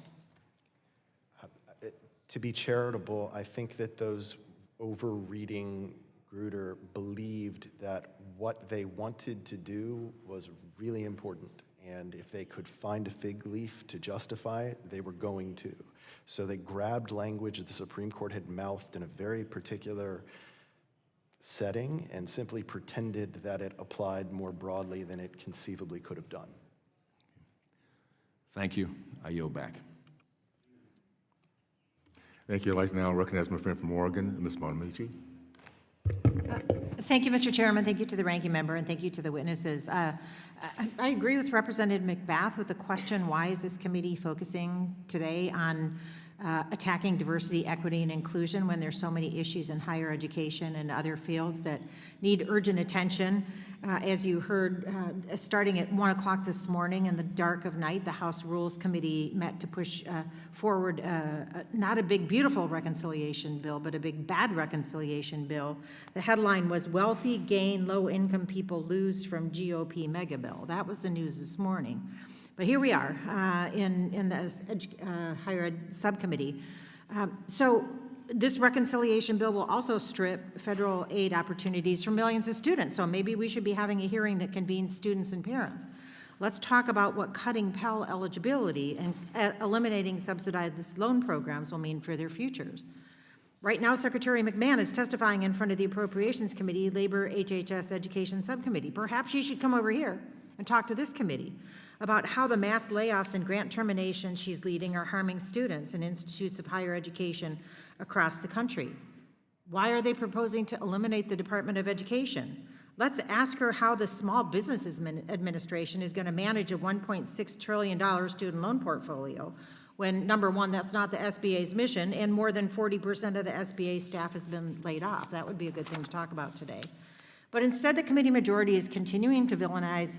To be charitable, I think that those over-reading Grutter believed that what they wanted to do was really important, and if they could find a fig leaf to justify it, they were going to. So they grabbed language that the Supreme Court had mouthed in a very particular setting and simply pretended that it applied more broadly than it conceivably could have done. Thank you. I yield back. Thank you. I'd like to now recognize my friend from Oregon, Ms. Bonamici. Thank you, Mr. Chairman. Thank you to the ranking member, and thank you to the witnesses. I agree with Representative McBath with the question, why is this committee focusing today on attacking diversity, equity, and inclusion when there's so many issues in higher education and other fields that need urgent attention? As you heard, starting at 1 o'clock this morning in the dark of night, the House Rules Committee met to push forward not a big, beautiful reconciliation bill, but a big, bad reconciliation bill. The headline was, "Wealthy Gain, Low-Income People Lose from GOP Mega Bill." That was the news this morning. But here we are in the Higher Ed Subcommittee. So This reconciliation bill will also strip federal aid opportunities from millions of students, so maybe we should be having a hearing that convenes students and parents. Let's talk about what cutting Pell eligibility and eliminating subsidized loan programs will mean for their futures. Right now, Secretary McMahon is testifying in front of the Appropriations Committee, Labor HHS Education Subcommittee. Perhaps she should come over here and talk to this committee about how the mass layoffs and grant terminations she's leading are harming students and institutes of higher education across the country. Why are they proposing to eliminate the Department of Education? Let's ask her how the Small Business Administration is going to manage a $1.6 trillion student loan portfolio when, number one, that's not the SBA's mission, and more than 40% of the SBA staff has been laid off. That would be a good thing to talk about today. But instead, the committee majority is continuing to villainize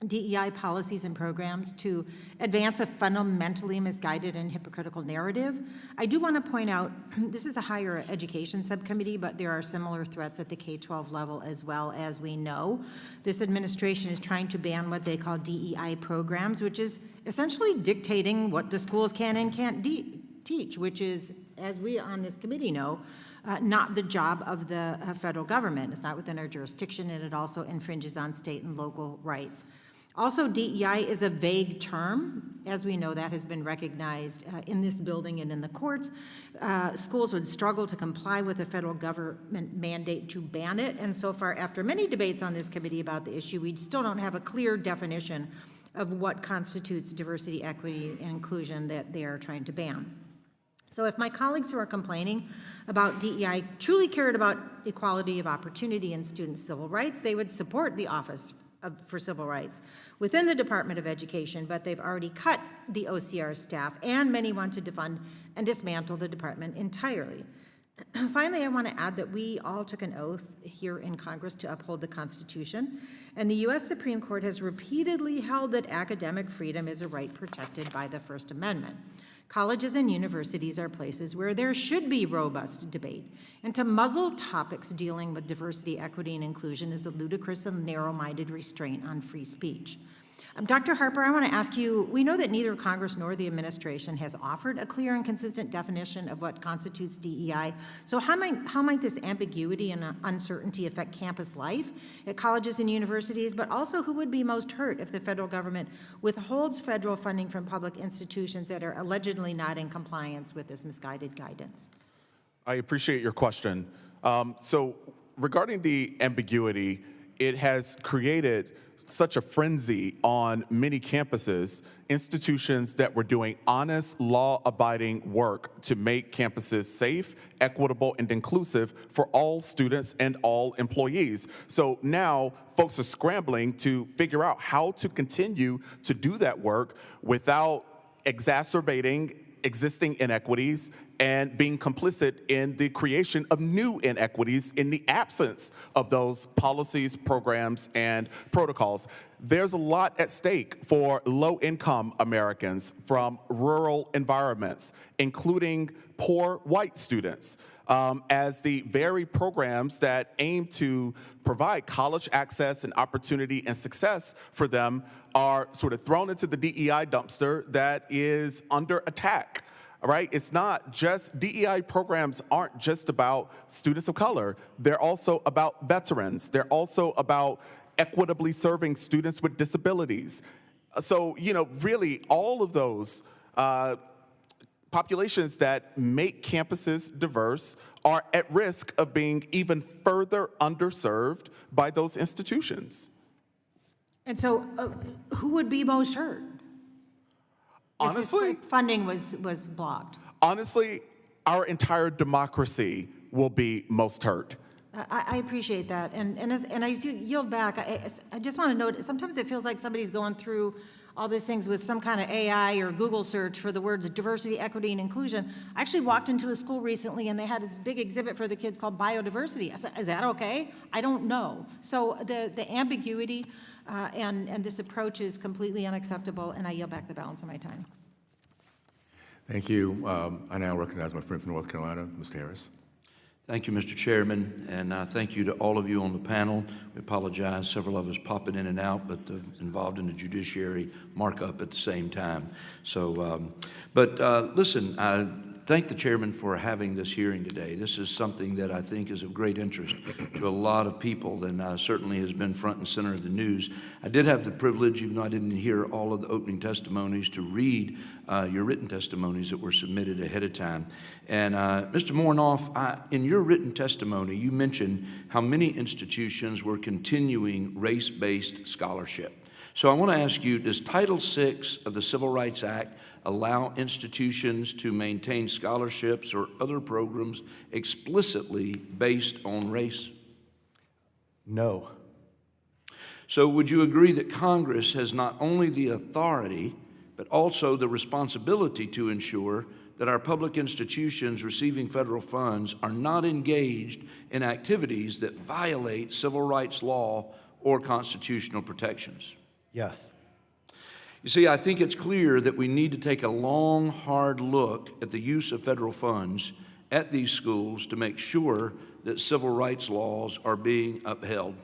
DEI policies and programs to advance a fundamentally misguided and hypocritical narrative. I do want to point out, this is a higher education subcommittee, but there are similar threats at the K-12 level as well. As we know, this administration is trying to ban what they call DEI programs, which is essentially dictating what the schools can and can't teach, which is, as we on this committee know, not the job of the federal government. It's not within our jurisdiction, and it also infringes on state and local rights. Also, DEI is a vague term. As we know, that has been recognized in this building and in the courts. Schools would struggle to comply with the federal government mandate to ban it, and so far, after many debates on this committee about the issue, we still don't have a clear definition of what constitutes diversity, equity, and inclusion that they are trying to ban. So if my colleagues who are complaining about DEI truly cared about equality of opportunity and student civil rights, they would support the Office for Civil Rights within the Department of Education, but they've already cut the OCR staff, and many want to defund and dismantle the department entirely. Finally, I want to add that we all took an oath here in Congress to uphold the Constitution, and the U.S. Supreme Court has repeatedly held that academic freedom is a right protected by the First Amendment. Colleges and universities are places where there should be robust debate, and to muzzle topics dealing with diversity, equity, and inclusion is a ludicrous and narrow-minded restraint on free speech. Dr. Harper, I want to ask you, we know that neither Congress nor the administration has offered a clear and consistent definition of what constitutes DEI. So how might this ambiguity and uncertainty affect campus life at colleges and universities, but also who would be most hurt if the federal government withholds federal funding from public institutions that are allegedly not in compliance with this misguided guidance? I appreciate your question. So regarding the ambiguity, it has created such a frenzy on many campuses, institutions that were doing honest, law-abiding work to make campuses safe, equitable, and inclusive for all students and all employees. So now folks are scrambling to figure out how to continue to do that work without exacerbating existing inequities and being complicit in the creation of new inequities in the absence of those policies, programs, and protocols. There's a lot at stake for low-income Americans from rural environments, including poor white students, as the very programs that aim to provide college access and opportunity and success for them are sort of thrown into the DEI dumpster that is under attack. All right, it's not just, DEI programs aren't just about students of color. They're also about veterans. They're also about equitably serving students with disabilities. So, you know, really all of those populations that make campuses diverse are at risk of being even further underserved by those institutions. And so who would be most hurt? Honestly, if this funding was blocked. Honestly, our entire democracy will be most hurt. I appreciate that, and I do yield back. I just want to note, sometimes it feels like somebody's going through all these things with some kind of AI or Google search for the words diversity, equity, and inclusion. I actually walked into a school recently, and they had this big exhibit for the kids called biodiversity. I said, is that okay? I don't know. So the ambiguity and this approach is completely unacceptable, and I yield back the balance of my time. Thank you. I now recognize my friend from North Carolina, Mr. Harris. Thank you, Mr. Chairman, and thank you to all of you on the panel. We apologize, several of us popping in and out, but involved in the judiciary markup at the same time. So, listen, thank the chairman for having this hearing today. This is something that I think is of great interest to a lot of people and certainly has been front and center of the news. I did have the privilege, even though I didn't hear all of the opening testimonies, to read your written testimonies that were submitted ahead of time. And Mr. Mornoff, in your written testimony, you mentioned how many institutions were continuing race-based scholarship. So I want to ask you, does Title VI of the Civil Rights Act allow institutions to maintain scholarships or other programs explicitly based on race? No. So would you agree that Congress has not only the authority, but also the responsibility to ensure that our public institutions receiving federal funds are not engaged in activities that violate civil rights law or constitutional protections? Yes. You see, I think it's clear that we need to take a long, hard look at the use of federal funds at these schools to make sure that civil rights laws are being upheld.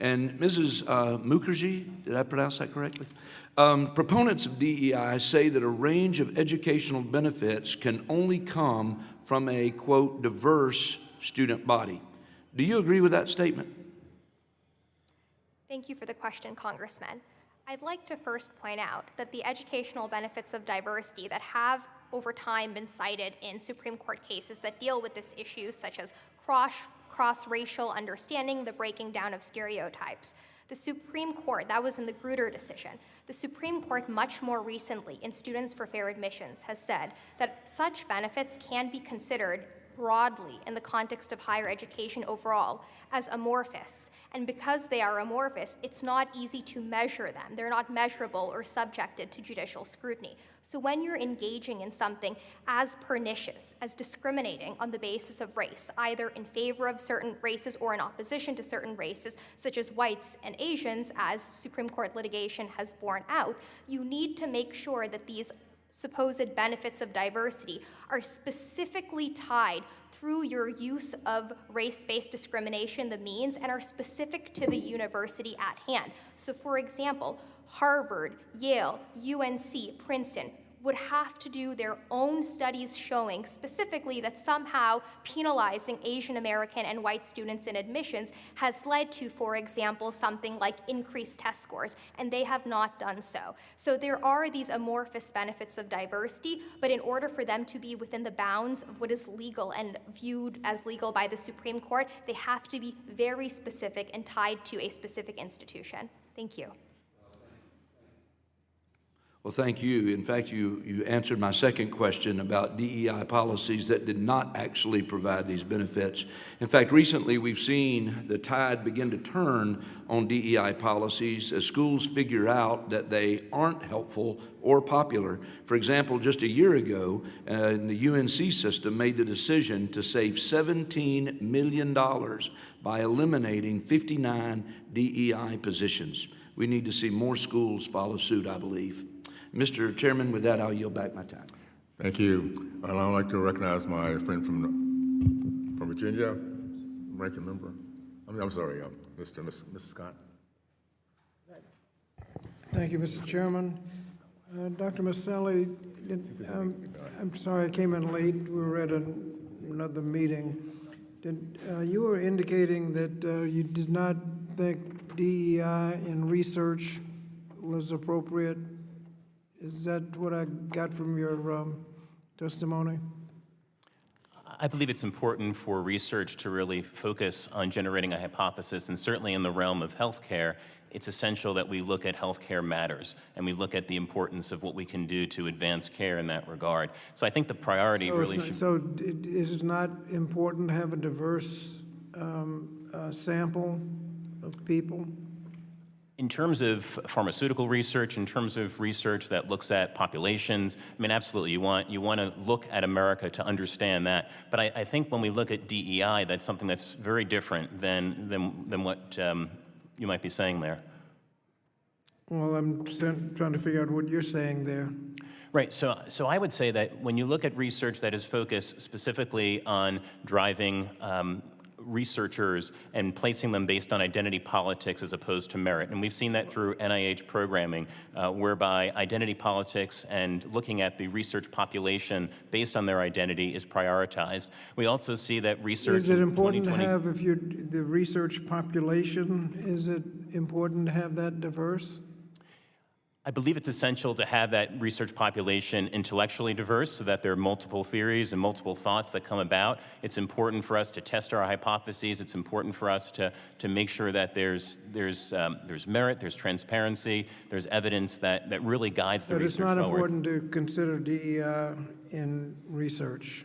And Mrs. Mukherjee, did I pronounce that correctly? Proponents of DEI say that a range of educational benefits can only come from a, quote, diverse student body. Do you agree with that statement? Thank you for the question, Congressman. I'd like to first point out that the educational benefits of diversity that have over time been cited in Supreme Court cases that deal with this issue, such as cross-racial understanding, the breaking down of stereotypes. The Supreme Court, that was in the Grutter decision, the Supreme Court much more recently in Students for Fair Admissions has said that such benefits can be considered broadly in the context of higher education overall as amorphous. And because they are amorphous, it's not easy to measure them. They're not measurable or subjected to judicial scrutiny. So when you're engaging in something as pernicious as discriminating on the basis of race, either in favor of certain races or in opposition to certain races, such as whites and Asians, as Supreme Court litigation has borne out, you need to make sure that these supposed benefits of diversity are specifically tied through your use of race-based discrimination, the means, and are specific to the university at hand. So for example, Harvard, Yale, UNC, Princeton would have to do their own studies showing specifically that somehow penalizing Asian American and white students in admissions has led to, for example, something like increased test scores, and they have not done so. So there are these amorphous benefits of diversity, but in order for them to be within the bounds of what is legal and viewed as legal by the Supreme Court, they have to be very specific and tied to a specific institution. Thank you. Well, thank you. In fact, you answered my second question about DEI policies that did not actually provide these benefits. In fact, recently we've seen the tide begin to turn on DEI policies as schools figure out that they aren't helpful or popular. For example, just a year ago, the UNC system made the decision to save $17 million by eliminating 59 DEI positions. We need to see more schools follow suit, I believe. Mr. Chairman, with that, I'll yield back my time. Thank you. I'd like to recognize my friend from Virginia, ranking member. I'm sorry, Mrs. Scott. Thank you, Mr. Chairman. Dr. Maselli, I'm sorry I came in late. We were at another meeting. You were indicating that you did not think DEI in research was appropriate. Is that what I got from your testimony? I believe it's important for research to really focus on generating a hypothesis, and certainly in the realm of healthcare, it's essential that we look at healthcare matters, and we look at the importance of what we can do to advance care in that regard. So I think the priority really should... So is it not important to have a diverse sample of people? In terms of pharmaceutical research, in terms of research that looks at populations, I mean, absolutely, you want to look at America to understand that. But I think when we look at DEI, that's something that's very different than what you might be saying there. Well, I'm trying to figure out what you're saying there. Right, so I would say that when you look at research that is focused specifically on driving researchers and placing them based on identity politics as opposed to merit. And we've seen that through NIH programming, whereby identity politics and looking at the research population based on their identity is prioritized. We also see that research Is it in important to 2020 have, if you're, the research population, is it important to have that diverse? I believe it's essential to have that research population intellectually diverse so that there are multiple theories and multiple thoughts that come about. It's important for us to test our hypotheses. It's important for us to make sure that there's merit, there's transparency, there's evidence that really guides the But research it's not forward. important to consider DEI in research.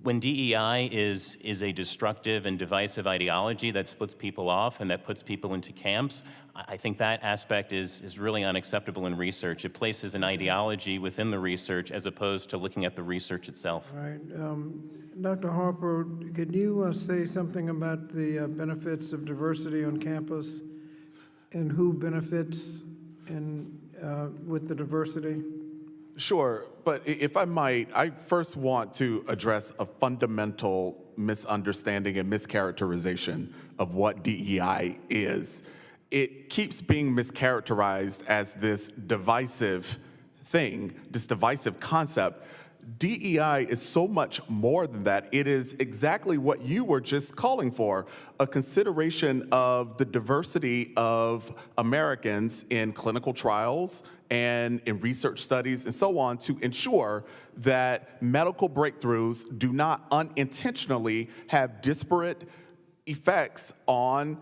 When DEI is a destructive and divisive ideology that splits people off and that puts people into camps, I think that aspect is really unacceptable in research. It places an ideology within the research as opposed to looking at the research itself. All right. Dr. Harper, could you say something about the benefits of diversity on campus and who benefits with the diversity? Sure, but if I might, I first want to address a fundamental misunderstanding and mischaracterization of what DEI is. It keeps being mischaracterized as this divisive thing, this divisive concept. DEI is so much more than that. It is exactly what you were just calling for, a consideration of the diversity of Americans in clinical trials and in research studies and so on to ensure that medical breakthroughs do not unintentionally have disparate effects on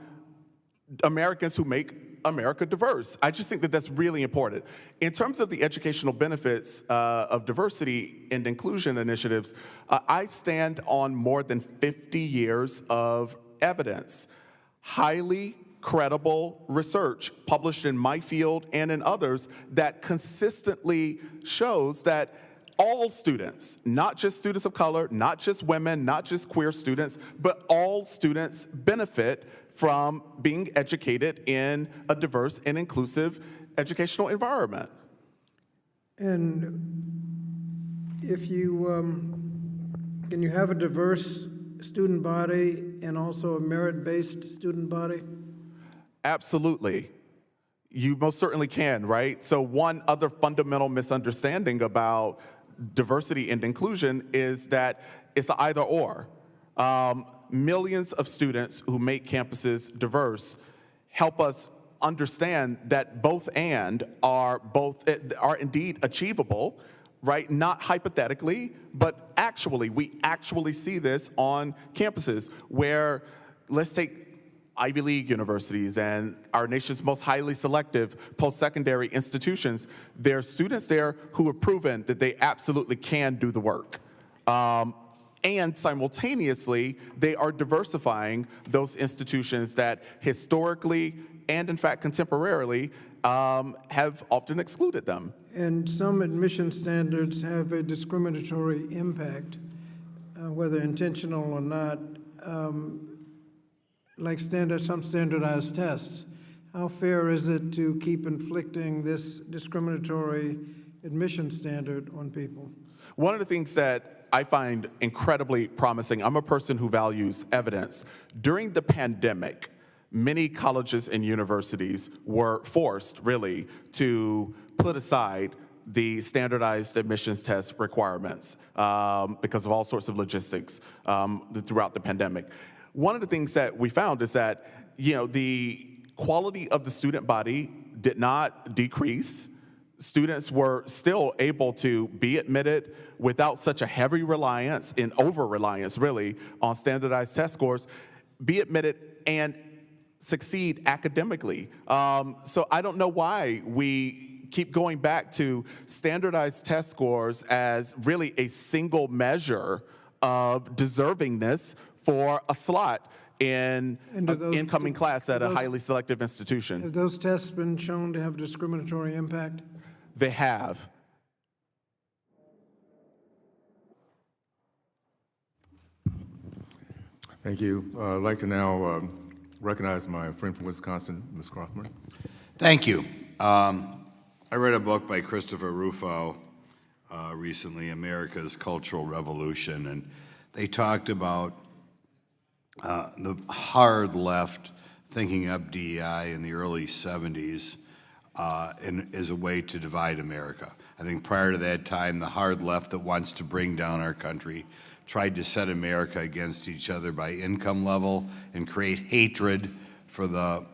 Americans who make America diverse. I just think that that's really important. In terms of the educational benefits of diversity and inclusion initiatives, I stand on more than 50 years of evidence, highly credible research published in my field and in others that consistently shows that all students, not just students of color, not just women, not just queer students, but all students benefit from being educated in a diverse and inclusive educational environment. And if you, can you have a diverse student body and also a merit-based student body? Absolutely. You most certainly can, right? So one other fundamental misunderstanding about diversity and inclusion is that it's an either or. Millions of students who make campuses diverse help us understand that both and are indeed achievable, right? Not hypothetically, but actually. We actually see this on campuses where, let's take Ivy League universities and our nation's most highly selective post-secondary institutions. There are students there who have proven that they absolutely can do the work. And simultaneously, they are diversifying those institutions that historically and in fact contemporarily have often excluded them. And some admission standards have a discriminatory impact, whether intentional or not, like some standardized tests. How fair is it to keep inflicting this discriminatory admission standard on people? One of the things that I find incredibly promising, I'm a person who values evidence. During the pandemic, many colleges and universities were forced, really, to put aside the standardized admissions test requirements because of all sorts of logistics throughout the pandemic. One of the things that we found is that, the quality of the student body did not decrease. Students were still able to be admitted without such a heavy reliance and over-reliance, really, on standardized test scores, be admitted and succeed academically. So I don't know why we keep going back to standardized test scores as really a single measure of deservingness for a slot in an incoming class at a highly selective institution. Have those tests been shown to have discriminatory impact? They have. Thank you. I'd like to now recognize my friend from Wisconsin, Ms. Crothman. Thank you. I read a book by Christopher Rufo recently, America's Cultural Revolution, and they talked about the hard left thinking up DEI in the early 70s as a way to divide America. I think prior to that time, the hard left that wants to bring down our country tried to set America against each other by income level and create hatred for the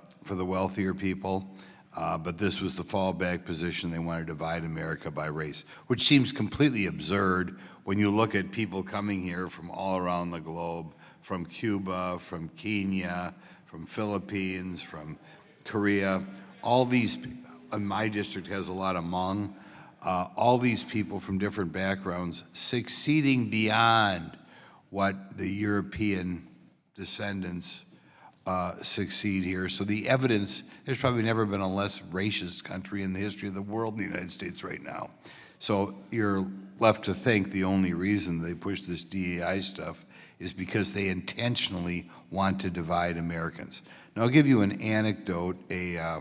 wealthier people. But this was the fallback position. They wanted to divide America by race, which seems completely absurd when you look at people coming here from all around the globe, from Cuba, from Kenya, from Philippines, from Korea. All these, and my district has a lot of Hmong, all these people from different backgrounds succeeding beyond what the European descendants succeed here. So the evidence, there's probably never been a less racist country in the history of the world in the United States right now. So you're left to think the only reason they push this DEI stuff is because they intentionally want to divide Americans. Now I'll give you an anecdote. A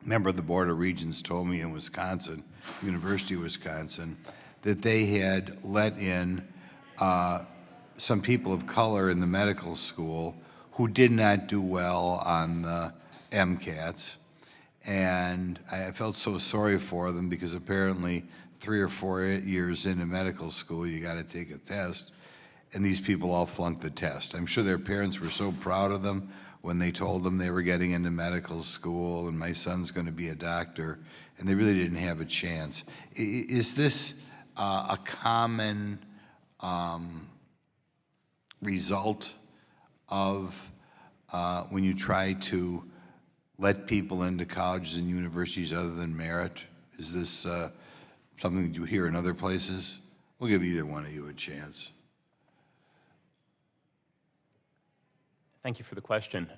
member of the Board of Regents told me in Wisconsin, University of Wisconsin, that they had let in some people of color in the medical school who did not do well on the MCATs. And I felt so sorry for them because apparently 3 or 4 years into medical school, you got to take a test. And these people all flunked the test. I'm sure their parents were so proud of them when they told them they were getting into medical school and my son's going to be a doctor, and they really didn't have a chance. Is this a common result of when you try to let people into colleges and universities other than merit? Is this something that you hear in other places? We'll give either one of you a chance. Thank you for the question.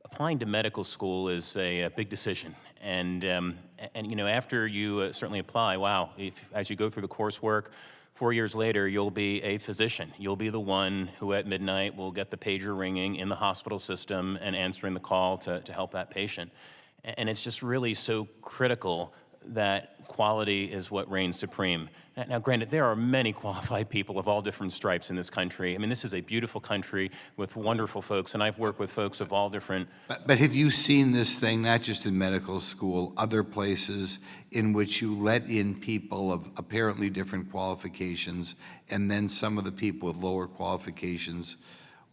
Applying to medical school is a big decision, and you know, after you certainly apply, wow, as you go through the coursework, 4 years later, you'll be a physician. You'll be the one who at midnight will get the pager ringing in the hospital system and answering the call to help that patient. And it's just really so critical that quality is what reigns supreme. Now, granted, there are many qualified people of all different stripes in this country. I mean, this is a beautiful country with wonderful folks, and I've worked with folks of all different... But have you seen this thing, not just in medical school, other places in which you let in people of apparently different qualifications, and then some of the people with lower qualifications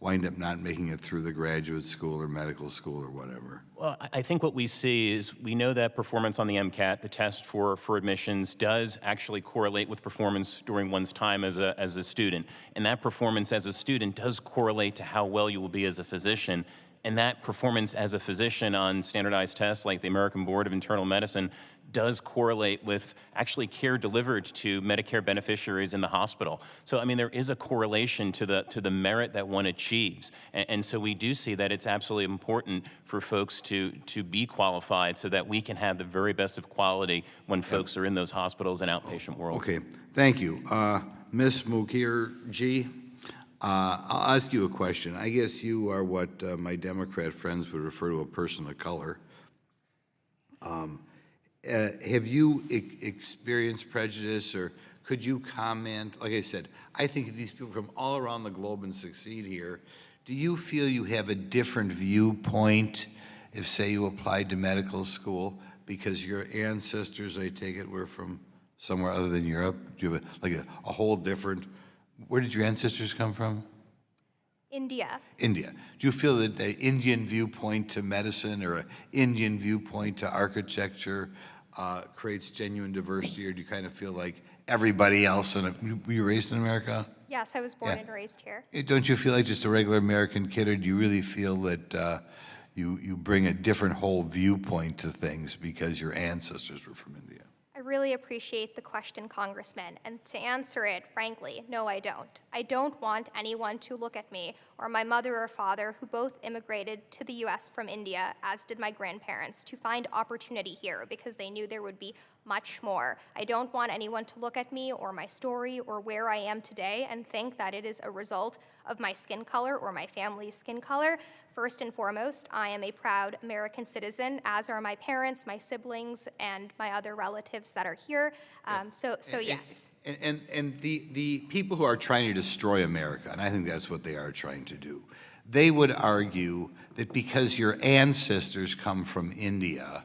wind up not making it through the graduate school or medical school or whatever? Well, I think what we see is we know that performance on the MCAT, the test for admissions, does actually correlate with performance during one's time as a student. And that performance as a student does correlate to how well you will be as a physician. And that performance as a physician on standardized tests like the American Board of Internal Medicine does correlate with actually care delivered to Medicare beneficiaries in the hospital. So, I mean, there is a correlation to the merit that one achieves. And so we do see that it's absolutely important for folks to be qualified so that we can have the very best of quality when folks are in those hospitals and outpatient world. Okay, thank you. Ms. Mukherjee, I'll ask you a question. I guess you are what my Democrat friends would refer to a person of color. Have you experienced prejudice, or could you comment? Like I said, I think these people from all around the globe and succeed here. Do you feel you have a different viewpoint if, say, you applied to medical school because your ancestors, I take it, were from somewhere other than Europe? Do you have a whole different, where did your ancestors come from? India. India. Do you feel that the Indian viewpoint to medicine or an Indian viewpoint to architecture creates genuine diversity, or do you kind of feel like everybody else, were you raised in America? Yes, I was born and raised here. Don't you feel like just a regular American kid, or do you really feel that you bring a different whole viewpoint to things because your ancestors were from India? I really appreciate the question, Congressman, and to answer it, frankly, no, I don't. I don't want anyone to look at me or my mother or father, who both immigrated to the U.S. from India, as did my grandparents, to find opportunity here because they knew there would be much more. I don't want anyone to look at me or my story or where I am today and think that it is a result of my skin color or my family's skin color. First and foremost, I am a proud American citizen, as are my parents, my siblings, and my other relatives that are here. So yes. And the people who are trying to destroy America, and I think that's what they are trying to do, they would argue that because your ancestors come from India,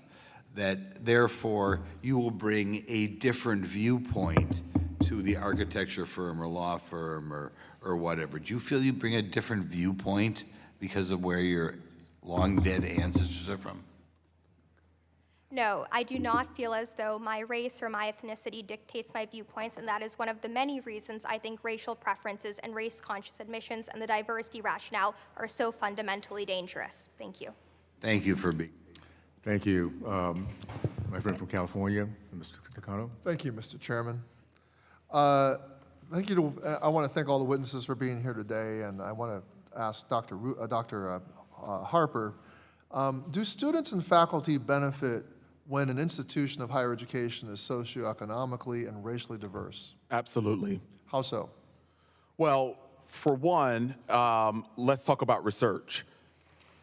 that therefore you will bring a different viewpoint to the architecture firm or law firm or whatever. Do you feel you bring a different viewpoint because of where your long dead ancestors are from? No, I do not feel as though my race or my ethnicity dictates my viewpoints, and that is one of the many reasons I think racial preferences and race-conscious admissions and the diversity rationale are so fundamentally dangerous. Thank you. Thank you for being. Thank you. My friend from California, Mr. Takano. Thank you, Mr. Chairman. Thank you I want to thank all the witnesses for being here today, and I want to ask Dr. Harper, do students and faculty benefit when an institution of higher education is socioeconomically and racially diverse? Absolutely. How so? Well, for one, let's talk about research.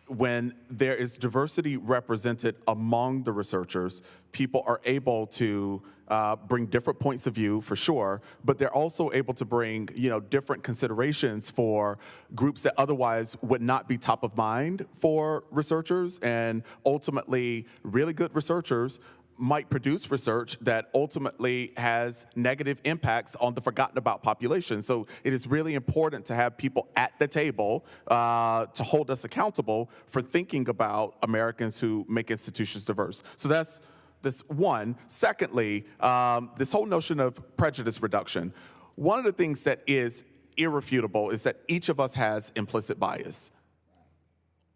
When there is diversity represented among the researchers, people are able to bring different points of view, for sure, but they're also able to bring, different considerations for groups that otherwise would not be top of mind for researchers, and ultimately, really good researchers might produce research that ultimately has negative impacts on the forgotten about population. So it is really important to have people at the table to hold us accountable for thinking about Americans who make institutions diverse. So that's one. Secondly, this whole notion of prejudice reduction. One of the things that is irrefutable is that each of us has implicit bias.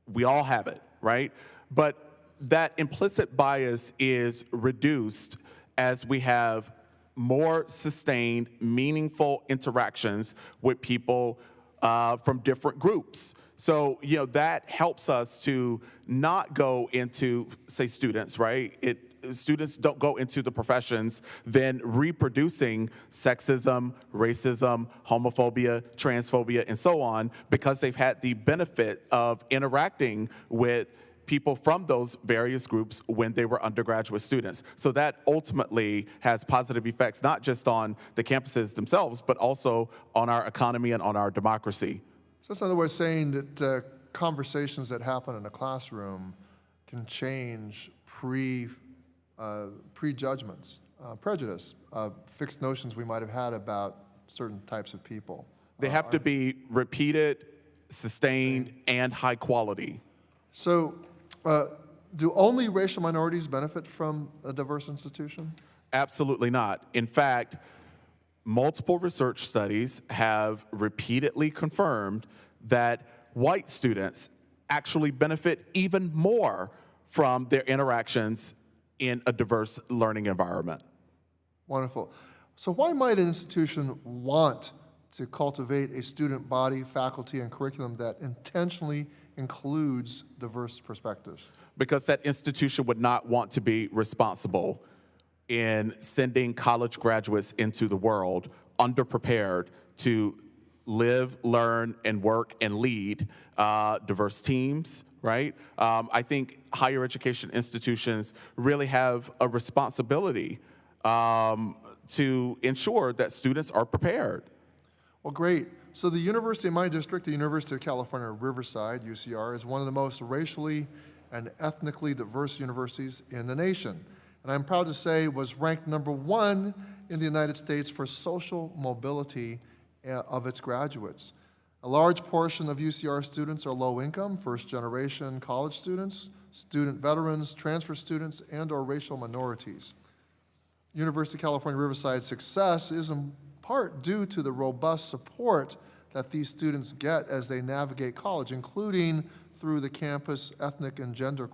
We all have it, right? But that implicit bias is reduced as we have more sustained, meaningful interactions with people from different groups. So, that helps us to not go into, say, students, right? Students don't go into the professions then reproducing sexism, racism, homophobia, transphobia, and so on, because they've had the benefit of interacting with people from those various groups when they were undergraduate students. So that ultimately has positive effects, not just on the campuses themselves, but also on our economy and on our democracy. So that's another way of saying that conversations that happen in a classroom can change prejudgments, prejudice, fixed notions we might have had about certain types of people. They have to be repeated, sustained, and high quality. So, do only racial minorities benefit from a diverse institution? Absolutely not. In fact, multiple research studies have repeatedly confirmed that white students actually benefit even more from their interactions in a diverse learning environment. Wonderful. So why might an institution want to cultivate a student body, faculty, and curriculum that intentionally includes diverse perspectives? Because that institution would not want to be responsible in sending college graduates into the world underprepared to live, learn, and work and lead diverse teams, right? I think higher education institutions really have a responsibility to ensure that students are prepared. Well, great. So the university in my district, the University of California, Riverside, UCR, is one of the most racially and ethnically diverse universities in the nation. And I'm proud to say was ranked #1 in the United States for social mobility of its graduates. A large portion of UCR students are low-income, first-generation college students, student veterans, transfer students, and/or racial minorities. University of California, Riverside's success is in part due to the robust support that these students get as they navigate college, including through the campus ethnic and gender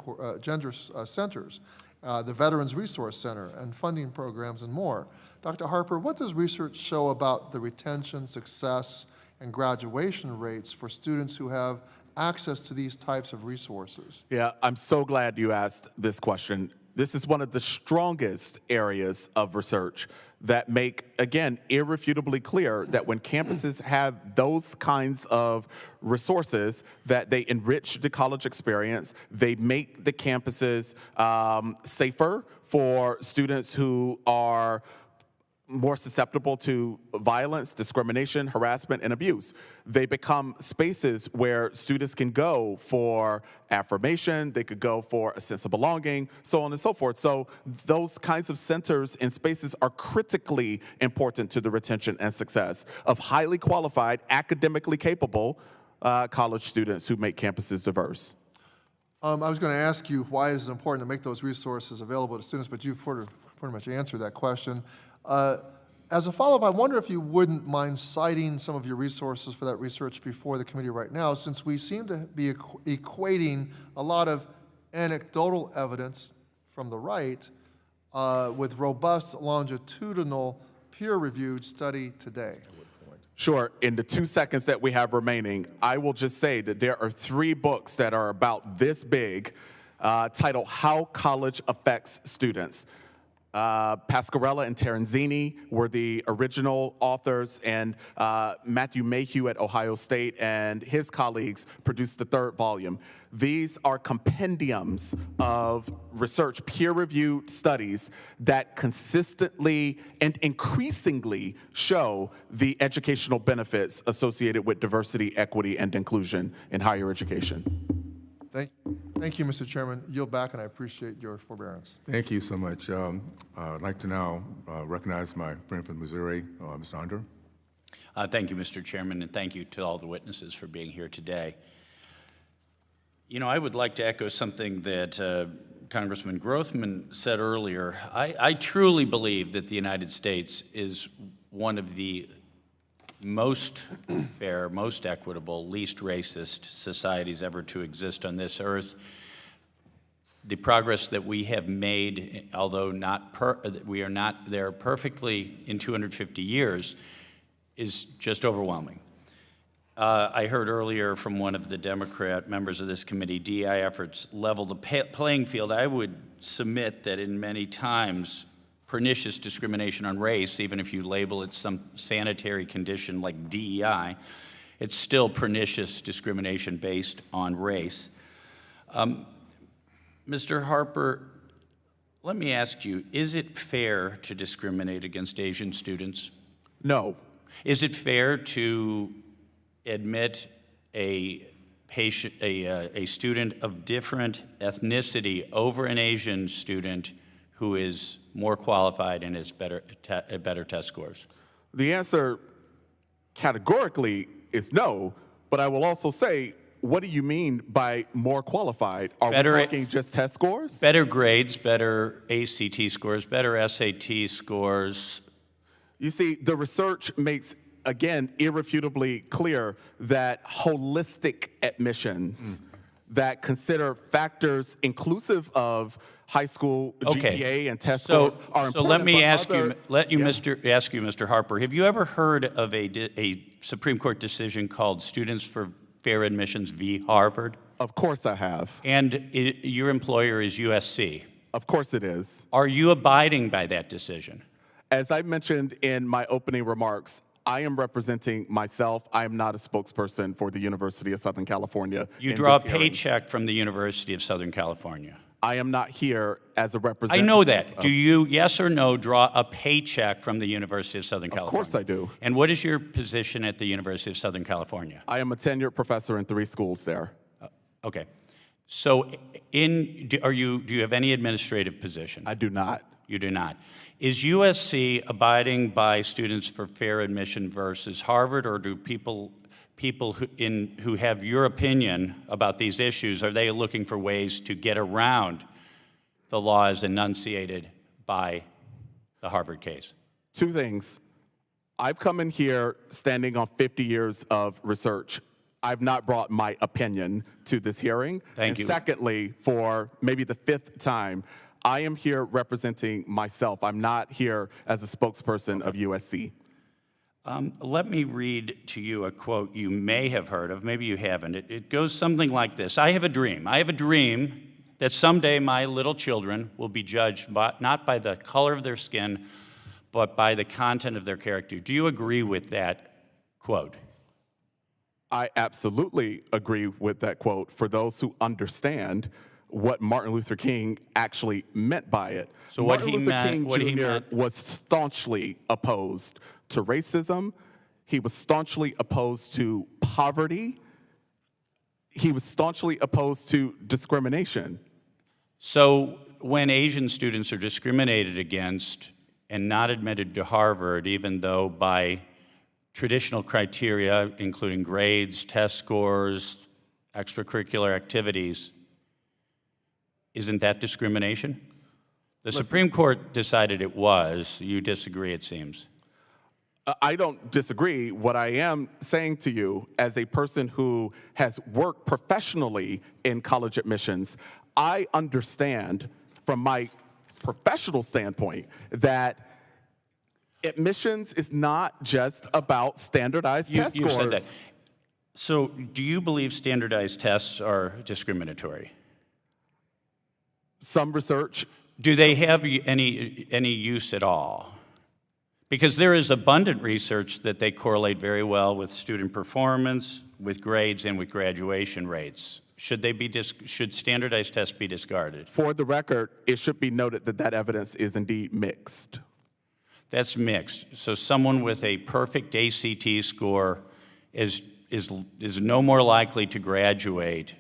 centers, the Veterans Resource Center, and funding programs and more. Dr. Harper, what does research show about the retention, success, and graduation rates for students who have access to these types of resources? Yeah, I'm so glad you asked this question. This is one of the strongest areas of research that make, again, irrefutably clear that when campuses have those kinds of resources, that they enrich the college experience, they make the campuses safer for students who are more susceptible to violence, discrimination, harassment, and abuse. They become spaces where students can go for affirmation, they could go for a sense of belonging, so on and so forth. So those kinds of centers and spaces are critically important to the retention and success of highly qualified, academically capable college students who make campuses diverse. I was going to ask you why is it important to make those resources available to students, but you've pretty much answered that question. As a follow-up, I wonder if you wouldn't mind citing some of your resources for that research before the committee right now, since we seem to be equating a lot of anecdotal evidence from the right with robust, longitudinal, peer-reviewed study today. Sure. In the 2 seconds that we have remaining, I will just say that there are 3 books that are about this big, titled How College Affects Students. Pasquarella and Terenzini were the original authors, and Matthew Mayhew at Ohio State and his colleagues produced the 3rd volume. These are compendiums of research, peer-reviewed studies that consistently and increasingly show the educational benefits associated with diversity, equity, and inclusion in higher education. Thank you, Mr. Chairman. Yield back, and I appreciate your forbearance. Thank you so much. I'd like to now recognize my friend from Missouri, Mr. Under. Thank you, Mr. Chairman, and thank you to all the witnesses for being here today. You know, I would like to echo something that Congressman Grothman said earlier. I truly believe that the United States is one of the most fair, most equitable, least racist societies ever to exist on this earth. The progress that we have made, although we are not there perfectly in 250 years, is just overwhelming. I heard earlier from one of the Democrat members of this committee, DEI efforts level the playing field. I would submit that in many times, pernicious discrimination on race, even if you label it some sanitary condition like DEI, it's still pernicious discrimination based on race. Mr. Harper, let me ask you, is it fair to discriminate against Asian students? No. Is it fair to admit a student of different ethnicity over an Asian student who is more qualified and has better test scores? The answer categorically is no, but I will also say, what do you mean by more qualified? Are we talking just test scores? Better grades, better ACT scores, better SAT scores. You see, the research makes, again, irrefutably clear that holistic admissions that consider factors inclusive of high school GPA and test scores are important. So let me ask you, Mr. Harper, have you ever heard of a Supreme Court decision called Students for Fair Admissions v. Harvard? Of course I have. And your employer is USC? Of course it is. Are you abiding by that decision? As I mentioned in my opening remarks, I am representing myself. I am not a spokesperson for the University of Southern California. You draw a paycheck from the University of Southern California. I am not here as a representative. I know that. Do you, yes or no, draw a paycheck from the University of Southern California? Of course I do. And what is your position at the University of Southern California? I am a tenured professor in 3 schools there. Okay. So do you have any administrative position? I do not. You do not. Is USC abiding by Students for Fair Admission versus Harvard, or do people who have your opinion about these issues, are they looking for ways to get around the laws enunciated by the Harvard case? 2 things. I've come in here standing on 50 years of research. I've not brought my opinion to this hearing. Thank you. And secondly, for maybe the 5th time, I am here representing myself. I'm not here as a spokesperson of USC. Let me read to you a quote you may have heard of, maybe you haven't. It goes something like this. I have a dream. I have a dream that someday my little children will be judged not by the color of their skin, but by the content of their character. Do you agree with that quote? I absolutely agree with that quote for those who understand what Martin Luther King actually meant by it. So what Martin he Luther meant- King what he Jr. meant- was staunchly opposed to racism. He was staunchly opposed to poverty. He was staunchly opposed to discrimination. So when Asian students are discriminated against and not admitted to Harvard, even though by traditional criteria, including grades, test scores, extracurricular activities, isn't that discrimination? The Supreme Court decided it was. You disagree, it seems. I don't disagree. What I am saying to you, as a person who has worked professionally in college admissions, I understand from my professional standpoint that admissions is not just about standardized test You scores. said that. So do you believe standardized tests are discriminatory? Some research. Do they have any use at all? Because there is abundant research that they correlate very well with student performance, with grades, and with graduation rates. Should standardized tests be discarded? For the record, it should be noted that that evidence is indeed mixed. That's mixed. So someone with a perfect ACT score is no more likely to graduate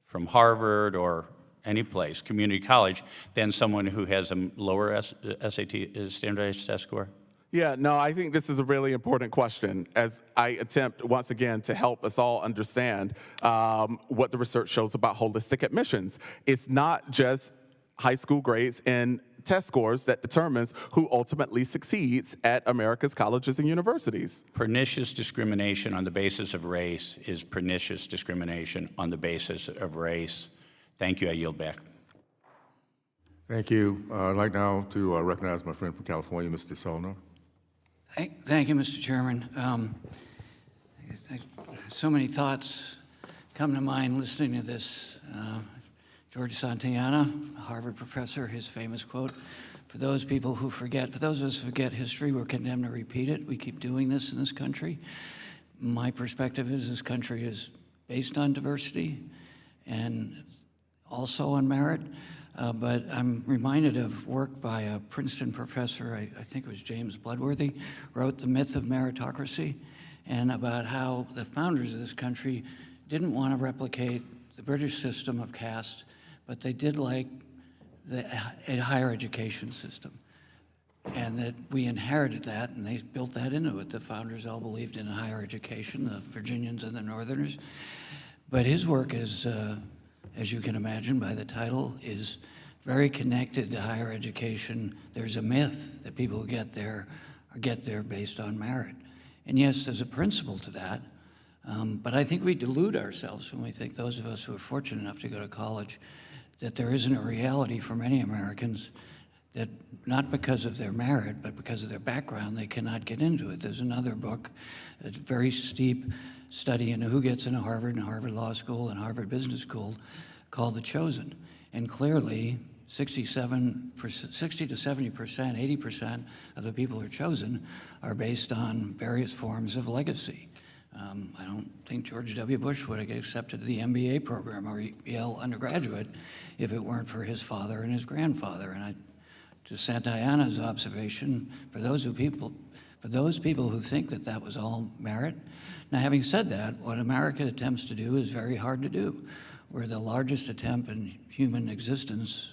from Harvard or any place, community college, than someone who has a lower SAT standardized test score? Yeah, no, I think this is a really important question as I attempt once again to help us all understand what the research shows about holistic admissions. It's not just high school grades and test scores that determines who ultimately succeeds at America's colleges and universities. Pernicious discrimination on the basis of race is pernicious discrimination on the basis of race. Thank you. I yield back. Thank you. I'd like now to recognize my friend from California, Mr. DeSolno. Thank you, Mr. Chairman. So many thoughts come to mind listening to this. George Santayana, a Harvard professor, his famous quote, for those of us who forget history, we're condemned to repeat it. We keep doing this in this country. My perspective is this country is based on diversity and also on merit. But I'm reminded of work by a Princeton professor, I think it was James Bloodworthy, wrote The Myth of Meritocracy, and about how the founders of this country didn't want to replicate the British system of caste, but they did like a higher education system. And that we inherited that, and they built that into it. The founders all believed in higher education, the Virginians and the Northerners. But his work is, as you can imagine by the title, is very connected to higher education. There's a myth that people who get there based on merit. And yes, there's a principle to that, but I think we delude ourselves when we think, those of us who are fortunate enough to go to college, that there isn't a reality for many Americans that not because of their merit, but because of their background, they cannot get into it. There's another book, a very steep study into who gets into Harvard and Harvard Law School and Harvard Business School called The Chosen. And clearly, 60 to 70%, 80% of the people who are chosen are based on various forms of legacy. I don't think George W. Bush would have accepted the MBA program or Yale undergraduate if it weren't for his father and his grandfather. And to Santayana's observation, for those people who think that that was all merit. Now, having said that, what America attempts to do is very hard to do. We're the largest attempt in human existence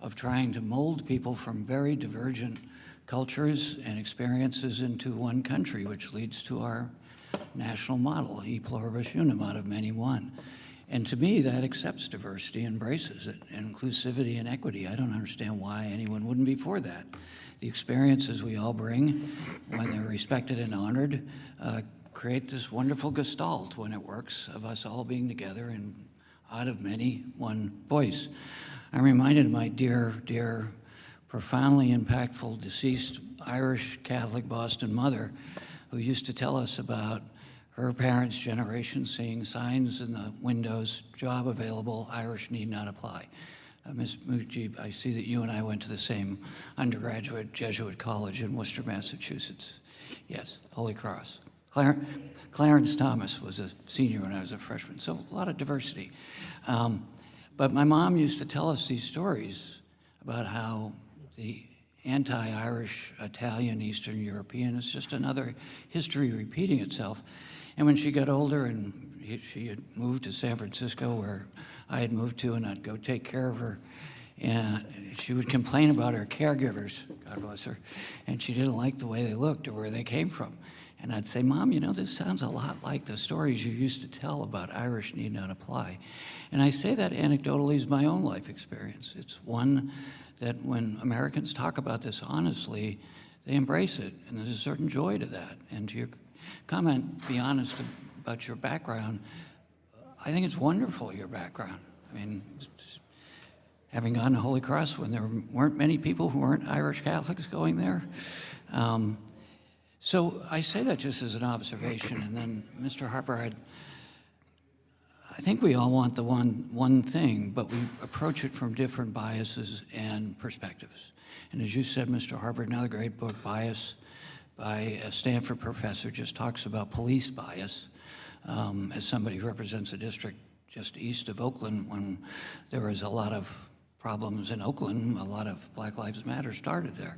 of trying to mold people from very divergent cultures and experiences into one country, which leads to our national model, e pluribus unum, out of many one. And to me, that accepts diversity, embraces it, and inclusivity and equity. I don't understand why anyone wouldn't be for that. The experiences we all bring, when they're respected and honored, create this wonderful gestalt, when it works, of us all being together and out of many, one voice. I'm reminded of my dear, dear, profoundly impactful deceased Irish Catholic Boston mother, who used to tell us about her parents' generation seeing signs in the windows, job available, Irish need not apply. Ms. Mujib, I see that you and I went to the same undergraduate Jesuit college in Worcester, Massachusetts. Yes, Holy Cross. Clarence Thomas was a senior when I was a freshman, so a lot of diversity. But my mom used to tell us these stories about how the anti-Irish, Italian, Eastern European is just another history repeating itself. And when she got older and she had moved to San Francisco, where I had moved to, and I'd go take care of her, and she would complain about her caregivers, God bless her, and she didn't like the way they looked or where they came from. And I'd say, Mom, you know, this sounds a lot like the stories you used to tell about Irish need not apply. And I say that anecdotally as my own life experience. It's one that when Americans talk about this honestly, they embrace it, and there's a certain joy to that. And to your comment, be honest about your background, I think it's wonderful, your background. I mean, having gone to Holy Cross when there weren't many people who weren't Irish Catholics going there. So I say that just as an observation, and then, Mr. Harper, I think we all want the one thing, but we approach it from different biases and perspectives. And as you said, Mr. Harper, another great book, Bias, by a Stanford professor, just talks about police bias. As somebody who represents a district just east of Oakland, when there was a lot of problems in Oakland, a lot of Black Lives Matter started there.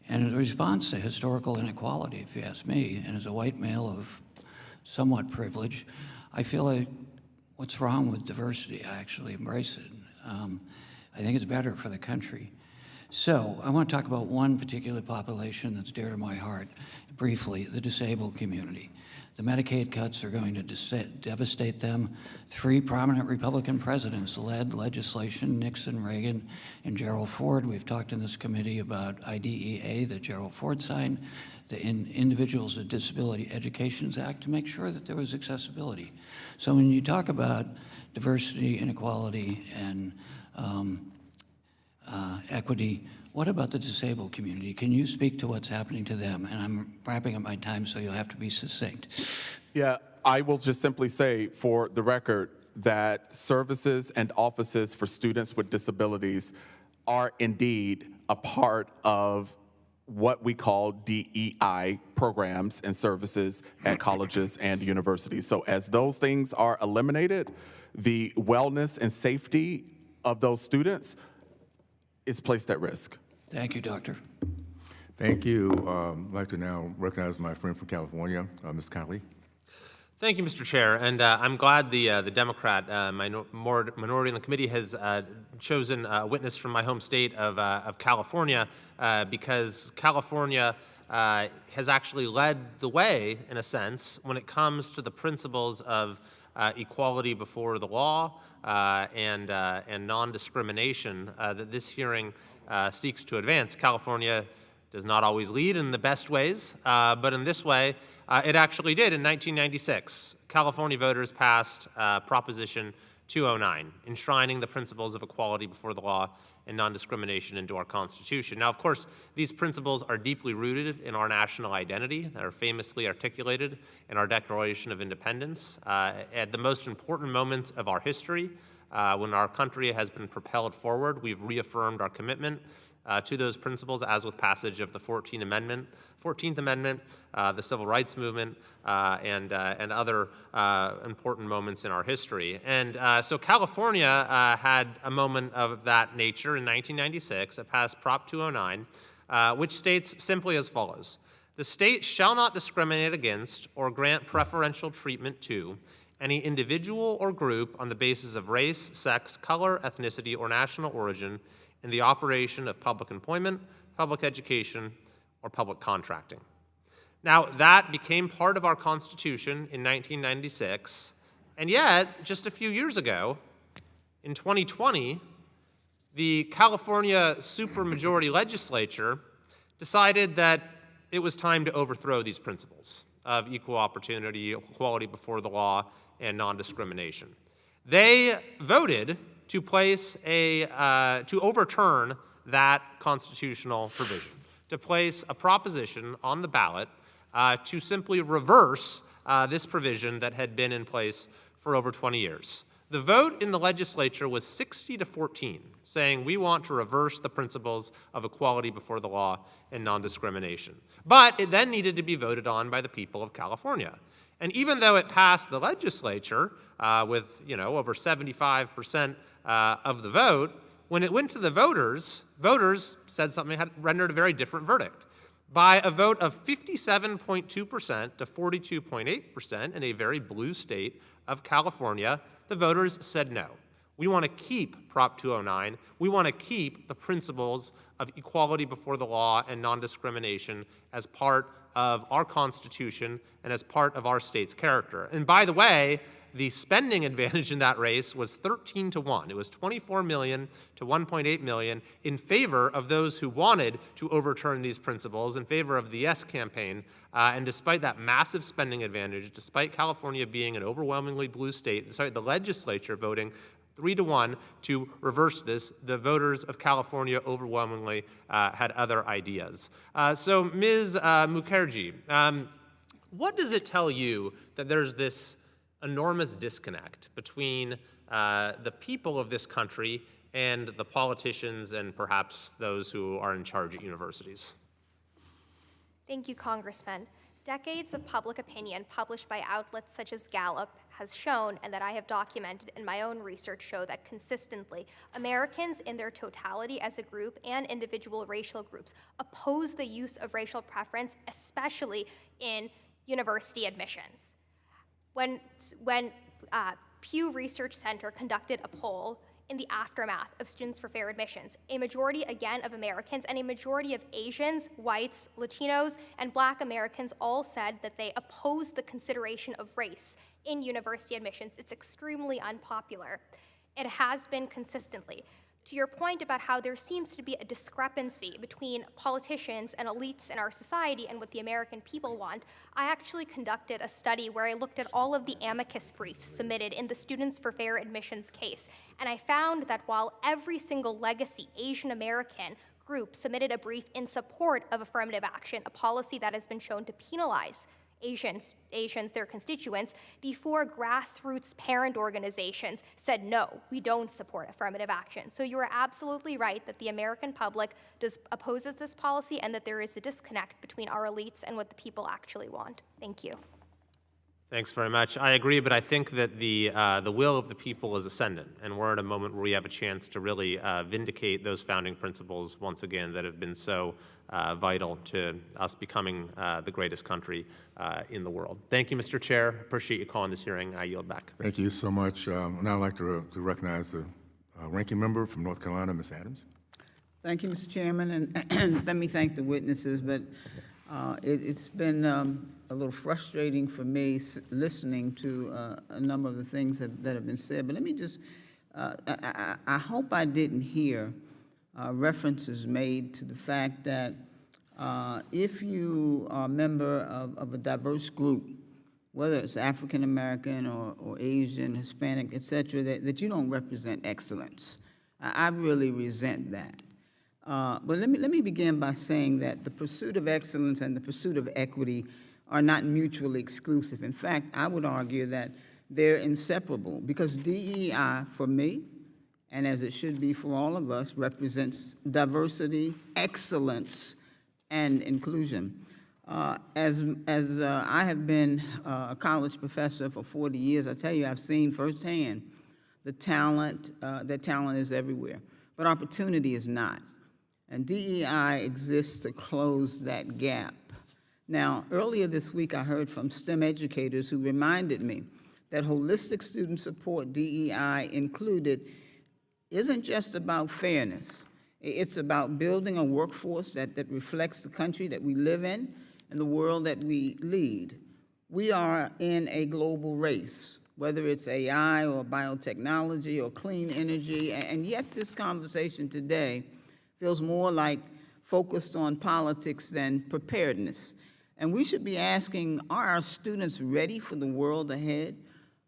And as a response to historical inequality, if you ask me, and as a white male of somewhat privilege, I feel like what's wrong with diversity? I actually embrace it. I think it's better for the country. So I want to talk about one particular population that's dear to my heart, briefly, the disabled community. The Medicaid cuts are going to devastate them. 3 prominent Republican presidents led legislation, Nixon, Reagan, and Gerald Ford. We've talked in this committee about IDEA that Gerald Ford signed, the Individuals with Disability Education Act, to make sure that there was accessibility. So when you talk about diversity, inequality, and equity, what about the disabled community? Can you speak to what's happening to them? And I'm wrapping up my time, so you'll have to be succinct. Yeah, I will just simply say for the record that services and offices for students with disabilities are indeed a part of what we call DEI programs and services at colleges and universities. So as those things are eliminated, the wellness and safety of those students is placed at risk. Thank you, Doctor. Thank you. I'd like to now recognize my friend from California, Ms. Conley. Thank you, Mr. Chair, and I'm glad the Democrat minority in the committee has chosen a witness from my home state of California, because California has actually led the way, in a sense, when it comes to the principles of equality before the law and non-discrimination that this hearing seeks to advance. California does not always lead in the best ways, but in this way, it actually did in 1996. California voters passed Proposition 209, enshrining the principles of equality before the law and non-discrimination into our Constitution. Now, of course, these principles are deeply rooted in our national identity. They are famously articulated in our Declaration of Independence. At the most important moments of our history, when our country has been propelled forward, we've reaffirmed our commitment to those principles, as with passage of the 14th Amendment, the Civil Rights Movement, and other important moments in our history. And so California had a moment of that nature in 1996. It passed Prop 209, which states simply as follows: the state shall not discriminate against or grant preferential treatment to any individual or group on the basis of race, sex, color, ethnicity, or national origin in the operation of public employment, public education, or public contracting. Now, that became part of our Constitution in 1996, and yet, just a few years ago, in 2020, the California supermajority legislature decided that it was time to overthrow these principles of equal opportunity, equality before the law, and non-discrimination. They voted to place to overturn that constitutional provision, to place a proposition on the ballot to simply reverse this provision that had been in place for over 20 years. The vote in the legislature was 60-14, saying we want to reverse the principles of equality before the law and non-discrimination. But it then needed to be voted on by the people of California. And even though it passed the legislature with over 75% of the vote, when it went to the voters, voters said something had rendered a very different verdict. By a vote of 57.2% to 42.8% in a very blue state of California, the voters said no. We want to keep Prop 209. We want to keep the principles of equality before the law and non-discrimination as part of our Constitution and as part of our state's character. And by the way, the spending advantage in that race was 13-1. It was 24 million to 1.8 million in favor of those who wanted to overturn these principles, in favor of the Yes campaign. And despite that massive spending advantage, despite California being an overwhelmingly blue state, despite the legislature voting 3-1 to reverse this, the voters of California overwhelmingly had other ideas. So Ms. Mukherjee, what does it tell you that there's this enormous disconnect between the people of this country and the politicians and perhaps those who are in charge at universities? Thank you, Congressman. Decades of public opinion published by outlets such as Gallup has shown, and that I have documented in my own research, show that consistently Americans in their totality as a group and individual racial groups oppose the use of racial preference, especially in university admissions. When Pew Research Center conducted a poll in the aftermath of Students for Fair Admissions, a majority, again, of Americans and a majority of Asians, whites, Latinos, and Black Americans all said that they oppose the consideration of race in university admissions. It's extremely unpopular. It has been consistently. To your point about how there seems to be a discrepancy between politicians and elites in our society and what the American people want, I actually conducted a study where I looked at all of the amicus briefs submitted in the Students for Fair Admissions case, and I found that while every single legacy Asian American group submitted a brief in support of affirmative action, a policy that has been shown to penalize Asians, their constituents, the 4 grassroots parent organizations said, no, we don't support affirmative action. So you are absolutely right that the American public opposes this policy and that there is a disconnect between our elites and what the people actually want. Thank you. Thanks very much. I agree, but I think that the will of the people is ascendant, and we're at a moment where we have a chance to really vindicate those founding principles once again that have been so vital to us becoming the greatest country in the world. Thank you, Mr. Chair. Appreciate you calling this hearing. I yield back. Thank you so much. Now I'd like to recognize the ranking member from North Carolina, Ms. Adams. Thank you, Mr. Chairman, and let me thank the witnesses, but it's been a little frustrating for me listening to a number of the things that have been said. But let me just, I hope I didn't hear references made to the fact that if you are a member of a diverse group, whether it's African American or Asian, Hispanic, et cetera, that you don't represent excellence. I really resent that. But let me begin by saying that the pursuit of excellence and the pursuit of equity are not mutually exclusive. In fact, I would argue that they're inseparable, because DEI, for me, and as it should be for all of us, represents diversity, excellence, and inclusion. As I have been a college professor for 40 years, I tell you, I've seen firsthand the talent, that talent is everywhere, but opportunity is not. And DEI exists to close that gap. Now, earlier this week, I heard from STEM educators who reminded me that holistic student support, DEI included, isn't just about fairness. It's about building a workforce that reflects the country that we live in and the world that we lead. We are in a global race, whether it's AI or biotechnology or clean energy, and yet this conversation today feels more like focused on politics than preparedness. And we should be asking, are our students ready for the world ahead?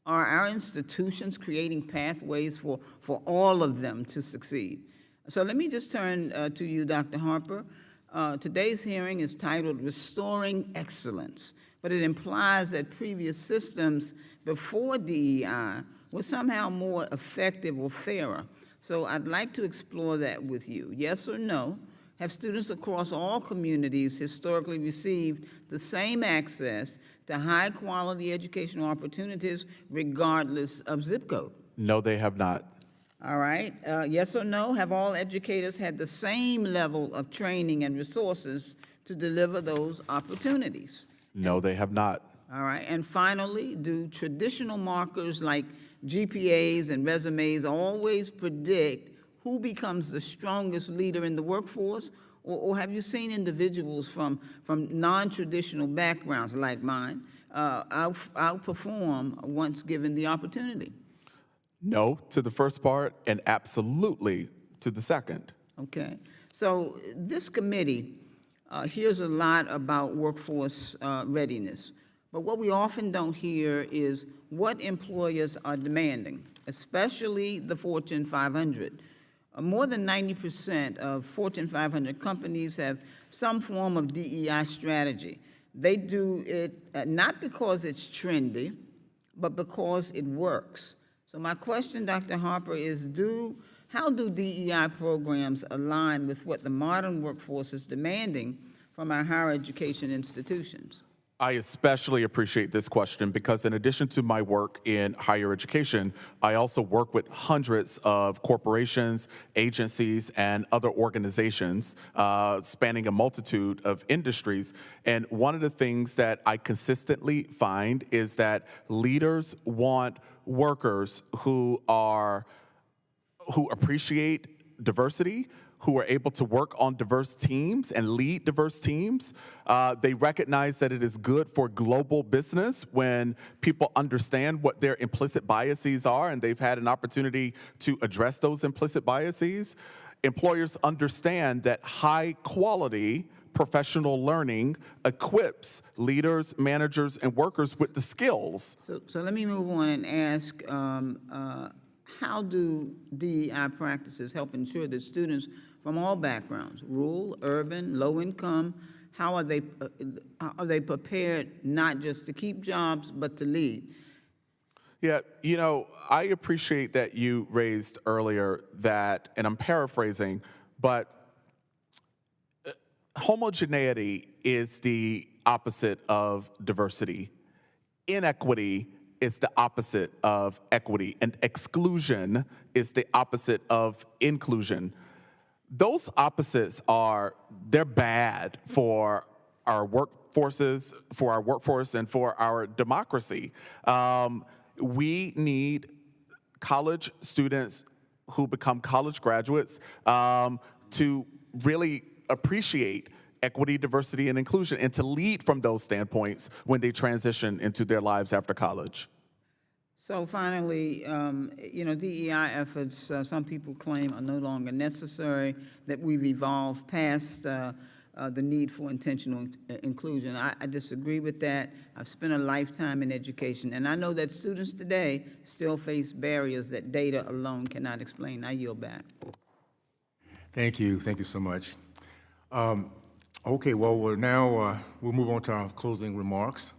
Are our institutions creating pathways for all of them to succeed? So let me just turn to you, Dr. Harper. Today's hearing is titled Restoring Excellence, but it implies that previous systems before DEI was somehow more effective or fairer. So I'd like to explore that with you. Yes or no? Have students across all communities historically received the same access to high-quality educational opportunities regardless of zip code? No, they have not. All right. Yes or no? Have all educators had the same level of training and resources to deliver those opportunities? No, they have not. All right. And finally, do traditional markers like GPAs and resumes always predict who becomes the strongest leader in the workforce? Or have you seen individuals from non-traditional backgrounds like mine outperform once given the opportunity? No to the first part and absolutely to the second. Okay. So this committee hears a lot about workforce readiness, but what we often don't hear is what employers are demanding, especially the Fortune 500. More than 90% of Fortune 500 companies have some form of DEI strategy. They do it not because it's trendy, but because it works. So my question, Dr. Harper, is how do DEI programs align with what the modern workforce is demanding from our higher education institutions? I especially appreciate this question because in addition to my work in higher education, I also work with hundreds of corporations, agencies, and other organizations spanning a multitude of industries. And one of the things that I consistently find is that leaders want workers who appreciate diversity, who are able to work on diverse teams and lead diverse teams. They recognize that it is good for global business when people understand what their implicit biases are and they've had an opportunity to address those implicit biases. Employers understand that high quality professional learning equips leaders, managers, and workers with the skills. So let me move on and ask, how do DEI practices help ensure that students from all backgrounds, rural, urban, low income, how are they prepared not just to keep jobs, but to lead? Yeah, you know, I appreciate that you raised earlier that, and I'm paraphrasing, but homogeneity is the opposite of diversity. Inequity is the opposite of equity, and exclusion is the opposite of inclusion. Those opposites they're bad for our workforces, for our workforce, and for our democracy. We need college students who become college graduates to really appreciate equity, diversity, and inclusion, and to lead from those standpoints when they transition into their lives after college. So finally, DEI efforts, some people claim, are no longer necessary, that we've evolved past the need for intentional inclusion. I disagree with that. I've spent a lifetime in education, and I know that students today still face barriers that data alone cannot explain. I yield back. Thank you so much. Okay, well, we'll move on to our closing remarks.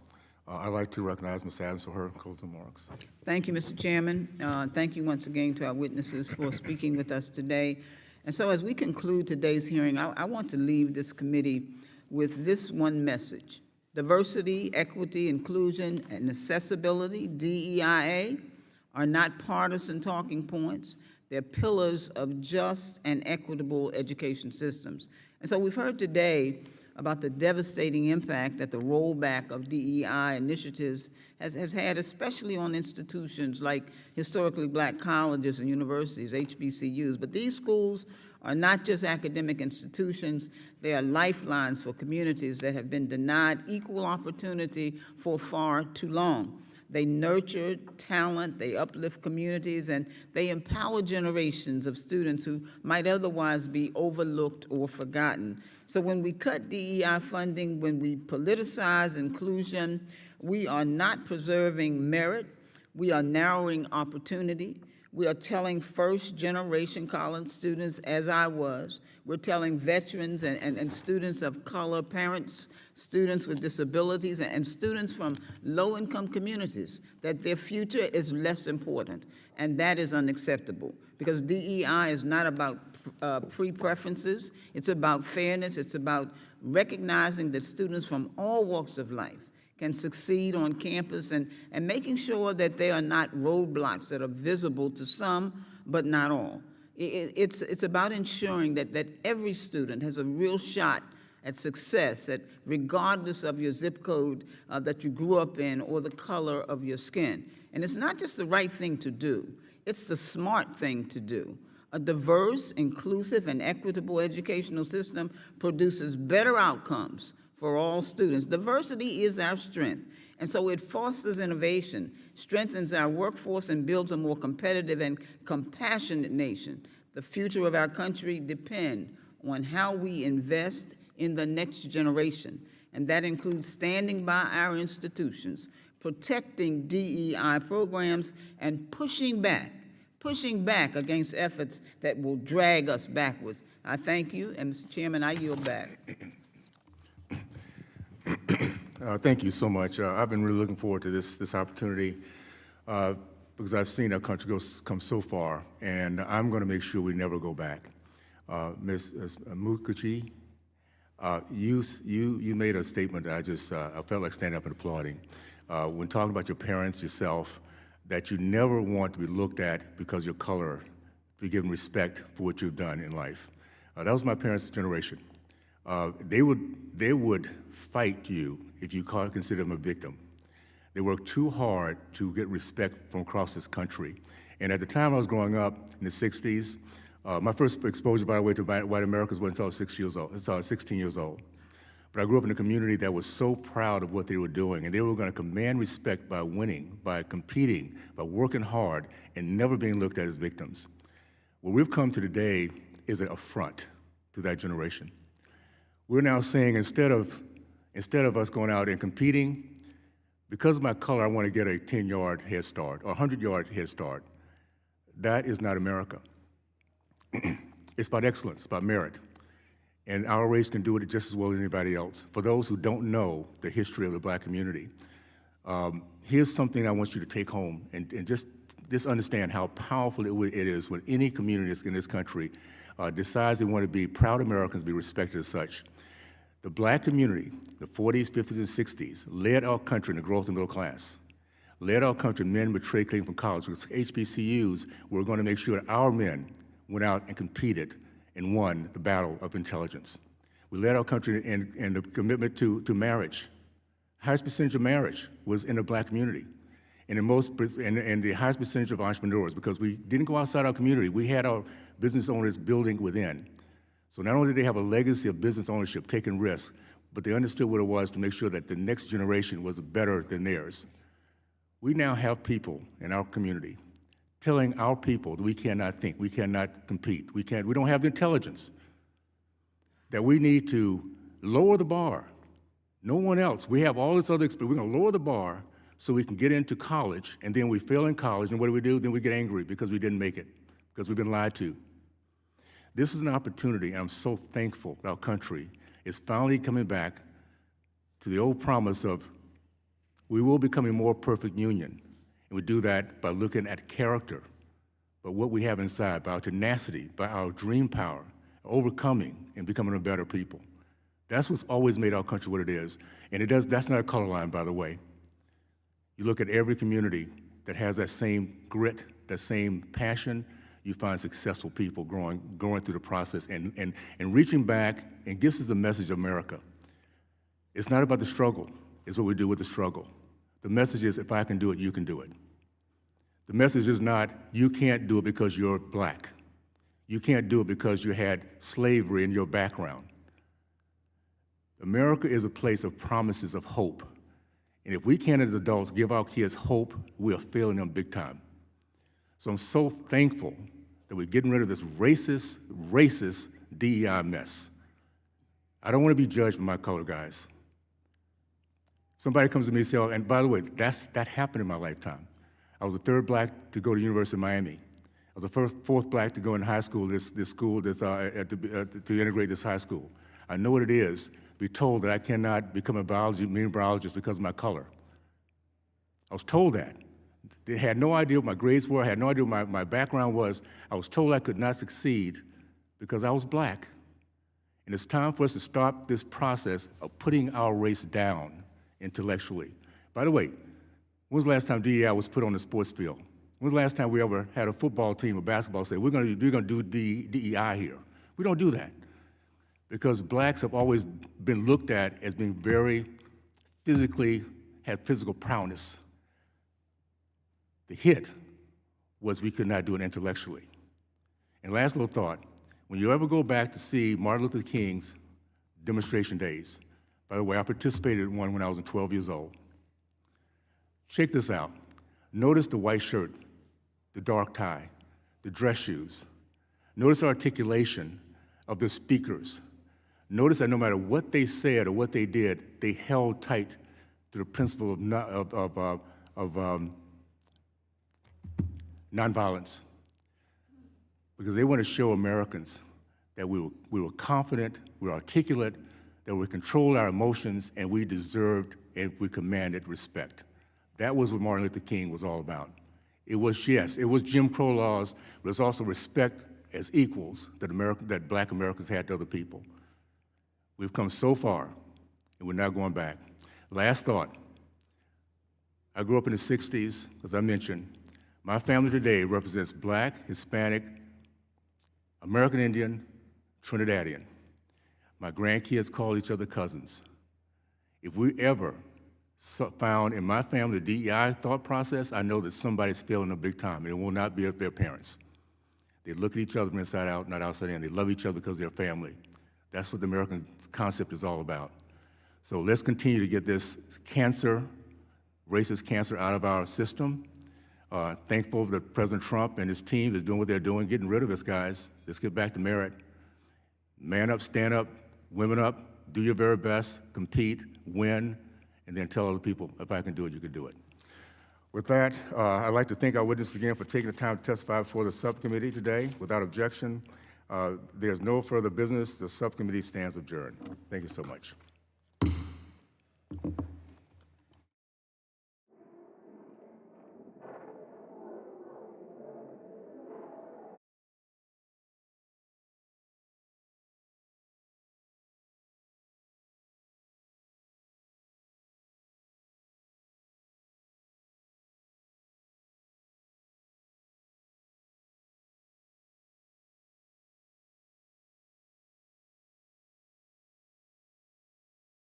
I'd like to recognize Ms. Adams for her closing remarks. Thank you, Mr. Chairman. Thank you once again to our witnesses for speaking with us today. And so as we conclude today's hearing, I want to leave this committee with this one message. Diversity, equity, inclusion, and accessibility, DEIA, are not partisan talking points. They're pillars of just and equitable education systems. And so we've heard today about the devastating impact that the rollback of DEI initiatives has had, especially on institutions like historically black colleges and universities, HBCUs. But these schools are not just academic institutions, they are lifelines for communities that have been denied equal opportunity for far too long. They nurture talent, they uplift communities, and they empower generations of students who might otherwise be overlooked or forgotten. So when we cut DEI funding, when we politicize inclusion, we are not preserving merit, we are narrowing opportunity, We are telling first-generation college students, as I was, we're telling veterans and students of color, parents, students with disabilities, and students from low-income communities that their future is less important, and that is unacceptable, because DEI is not about pre-preferences, it's about fairness, it's about recognizing that students from all walks of life can succeed on campus and making sure that they are not roadblocks that are visible to some, but not all. It's about ensuring that every student has a real shot at success, that regardless of your zip code that you grew up in or the color of your skin. And it's not just the right thing to do, it's the smart thing to do. A diverse, inclusive, and equitable educational system produces better outcomes for all students. Diversity is our strength, and so it fosters innovation, strengthens our workforce, and builds a more competitive and compassionate nation. The future of our country depends on how we invest in the next generation, and that includes standing by our institutions, protecting DEI programs, and pushing back against efforts that will drag us backwards. I thank you, and Mr. Chairman, I yield back. Thank you so much. I've been really looking forward to this opportunity because I've seen our country come so far, and I'm going to make sure we never go back. Ms. Mukherjee, you made a statement that I felt like standing up and applauding. When talking about your parents, yourself, that you never want to be looked at because of your color, to be given respect for what you've done in life. That was my parents' generation. They would fight you if you consider them a victim. They worked too hard to get respect from across this country. And at the time I was growing up in the 60s, my first exposure, by the way, to white Americans wasn't until I was 16 years old. But I grew up in a community that was so proud of what they were doing, and they were going to command respect by winning, by competing, by working hard, and never being looked at as victims. What we've come to today is an affront to that generation. We're now saying instead of us going out and competing, because of my color, I want to get a 10-yard head start or a 100-yard head start. That is not America. It's about excellence, it's about merit. And our race can do it just as well as anybody else. For those who don't know the history of the black community, here's something I want you to take home and just understand how powerful it is when any community in this country decides they want to be proud Americans, be respected as such. The black community, the 40s, 50s, and 60s, led our country in the growth of the middle class, led our country, men matriculating from college. Because HBCUs were going to make sure that our men went out and competed and won the battle of intelligence. We led our country in the commitment to marriage. Highest percentage of marriage was in the black community. And the highest percentage of entrepreneurs, because we didn't go outside our community. We had our business owners building within. So not only did they have a legacy of business ownership, taking risks, but they understood what it was to make sure that the next generation was better than theirs. We now have people in our community telling our people that we cannot think, we cannot compete, we don't have the intelligence, that we need to lower the bar. No one else. We have all this other experience. We're going to lower the bar so we can get into college, and then we fail in college, and what do? Then we get angry because we didn't make it, because we've been lied to. This is an opportunity, and I'm so thankful that our country is finally coming back to the old promise of we will become a more perfect union. And we do that by looking at character, by what we have inside, by our tenacity, by our dream power, overcoming and becoming a better people. That's what's always made our country what it is. And that's not a color line, by the way. You look at every community that has that same grit, that same passion, you find successful people going through the process and reaching back, and this is the message of America. It's not about the struggle, it's what we do with the struggle. The message is, if I can do it, you can do it. The message is not, you can't do it because you're black. You can't do it because you had slavery in your background. America is a place of promises of hope. And if we can't, as adults, give our kids hope, we are failing them big time. So I'm so thankful that we're getting rid of this racist DEI mess. I don't want to be judged by my color, guys. Somebody comes to me and says, and by the way, that happened in my lifetime. I was the third black to go to the University of Miami. I was the fourth black to go in high school, to integrate this high school. I know what it is to be told that I cannot become a marine biologist because of my color. I was told that. They had no idea what my grades were, I had no idea what my background was. I was told I could not succeed because I was black. And it's time for us to stop this process of putting our race down intellectually. By the way, when was the last time DEI was put on the sports field? When was the last time we ever had a football team or basketball say, we're gonna do DEI here? We don't do that. Because blacks have always been looked at as being very had physical prowess. The hit was we could not do it intellectually. And last little thought, when you ever go back to see Martin Luther King's demonstration days, by the way, I participated in one when I was 12 years old. Check this out. Notice the white shirt, the dark tie, the dress shoes. Notice the articulation of the speakers. Notice that no matter what they said or what they did, they held tight to the principle of nonviolence, because they want to show Americans that we were confident, we were articulate, that we controlled our emotions, and we deserved and we commanded respect. That was what Martin Luther King was all about. It was, yes, it was Jim Crow laws, but it's also respect as equals that black Americans had to other people. We've come so far, and we're not going back. Last thought. I grew up in the 60s, as I mentioned. My family today represents black, Hispanic, American Indian, Trinidadian. My grandkids call each other cousins. If we ever found in my family the DEI thought process, I know that somebody's failing them big time, and it will not be their parents. They look at each other from inside out, not outside in. They love each other because they're family. That's what the American concept is all about. So let's continue to get this racist cancer out of our system. Thankful that President Trump and his team is doing what they're doing, getting rid of us, guys. Let's get back to merit. Man up, stand up, women up, do your very best, compete, win, and then tell other people, if I can do it, you can do it. With that, I'd like to thank our witnesses again for taking the time to testify before the subcommittee today. Without objection, there's no further business. The subcommittee stands adjourned. Thank you so much.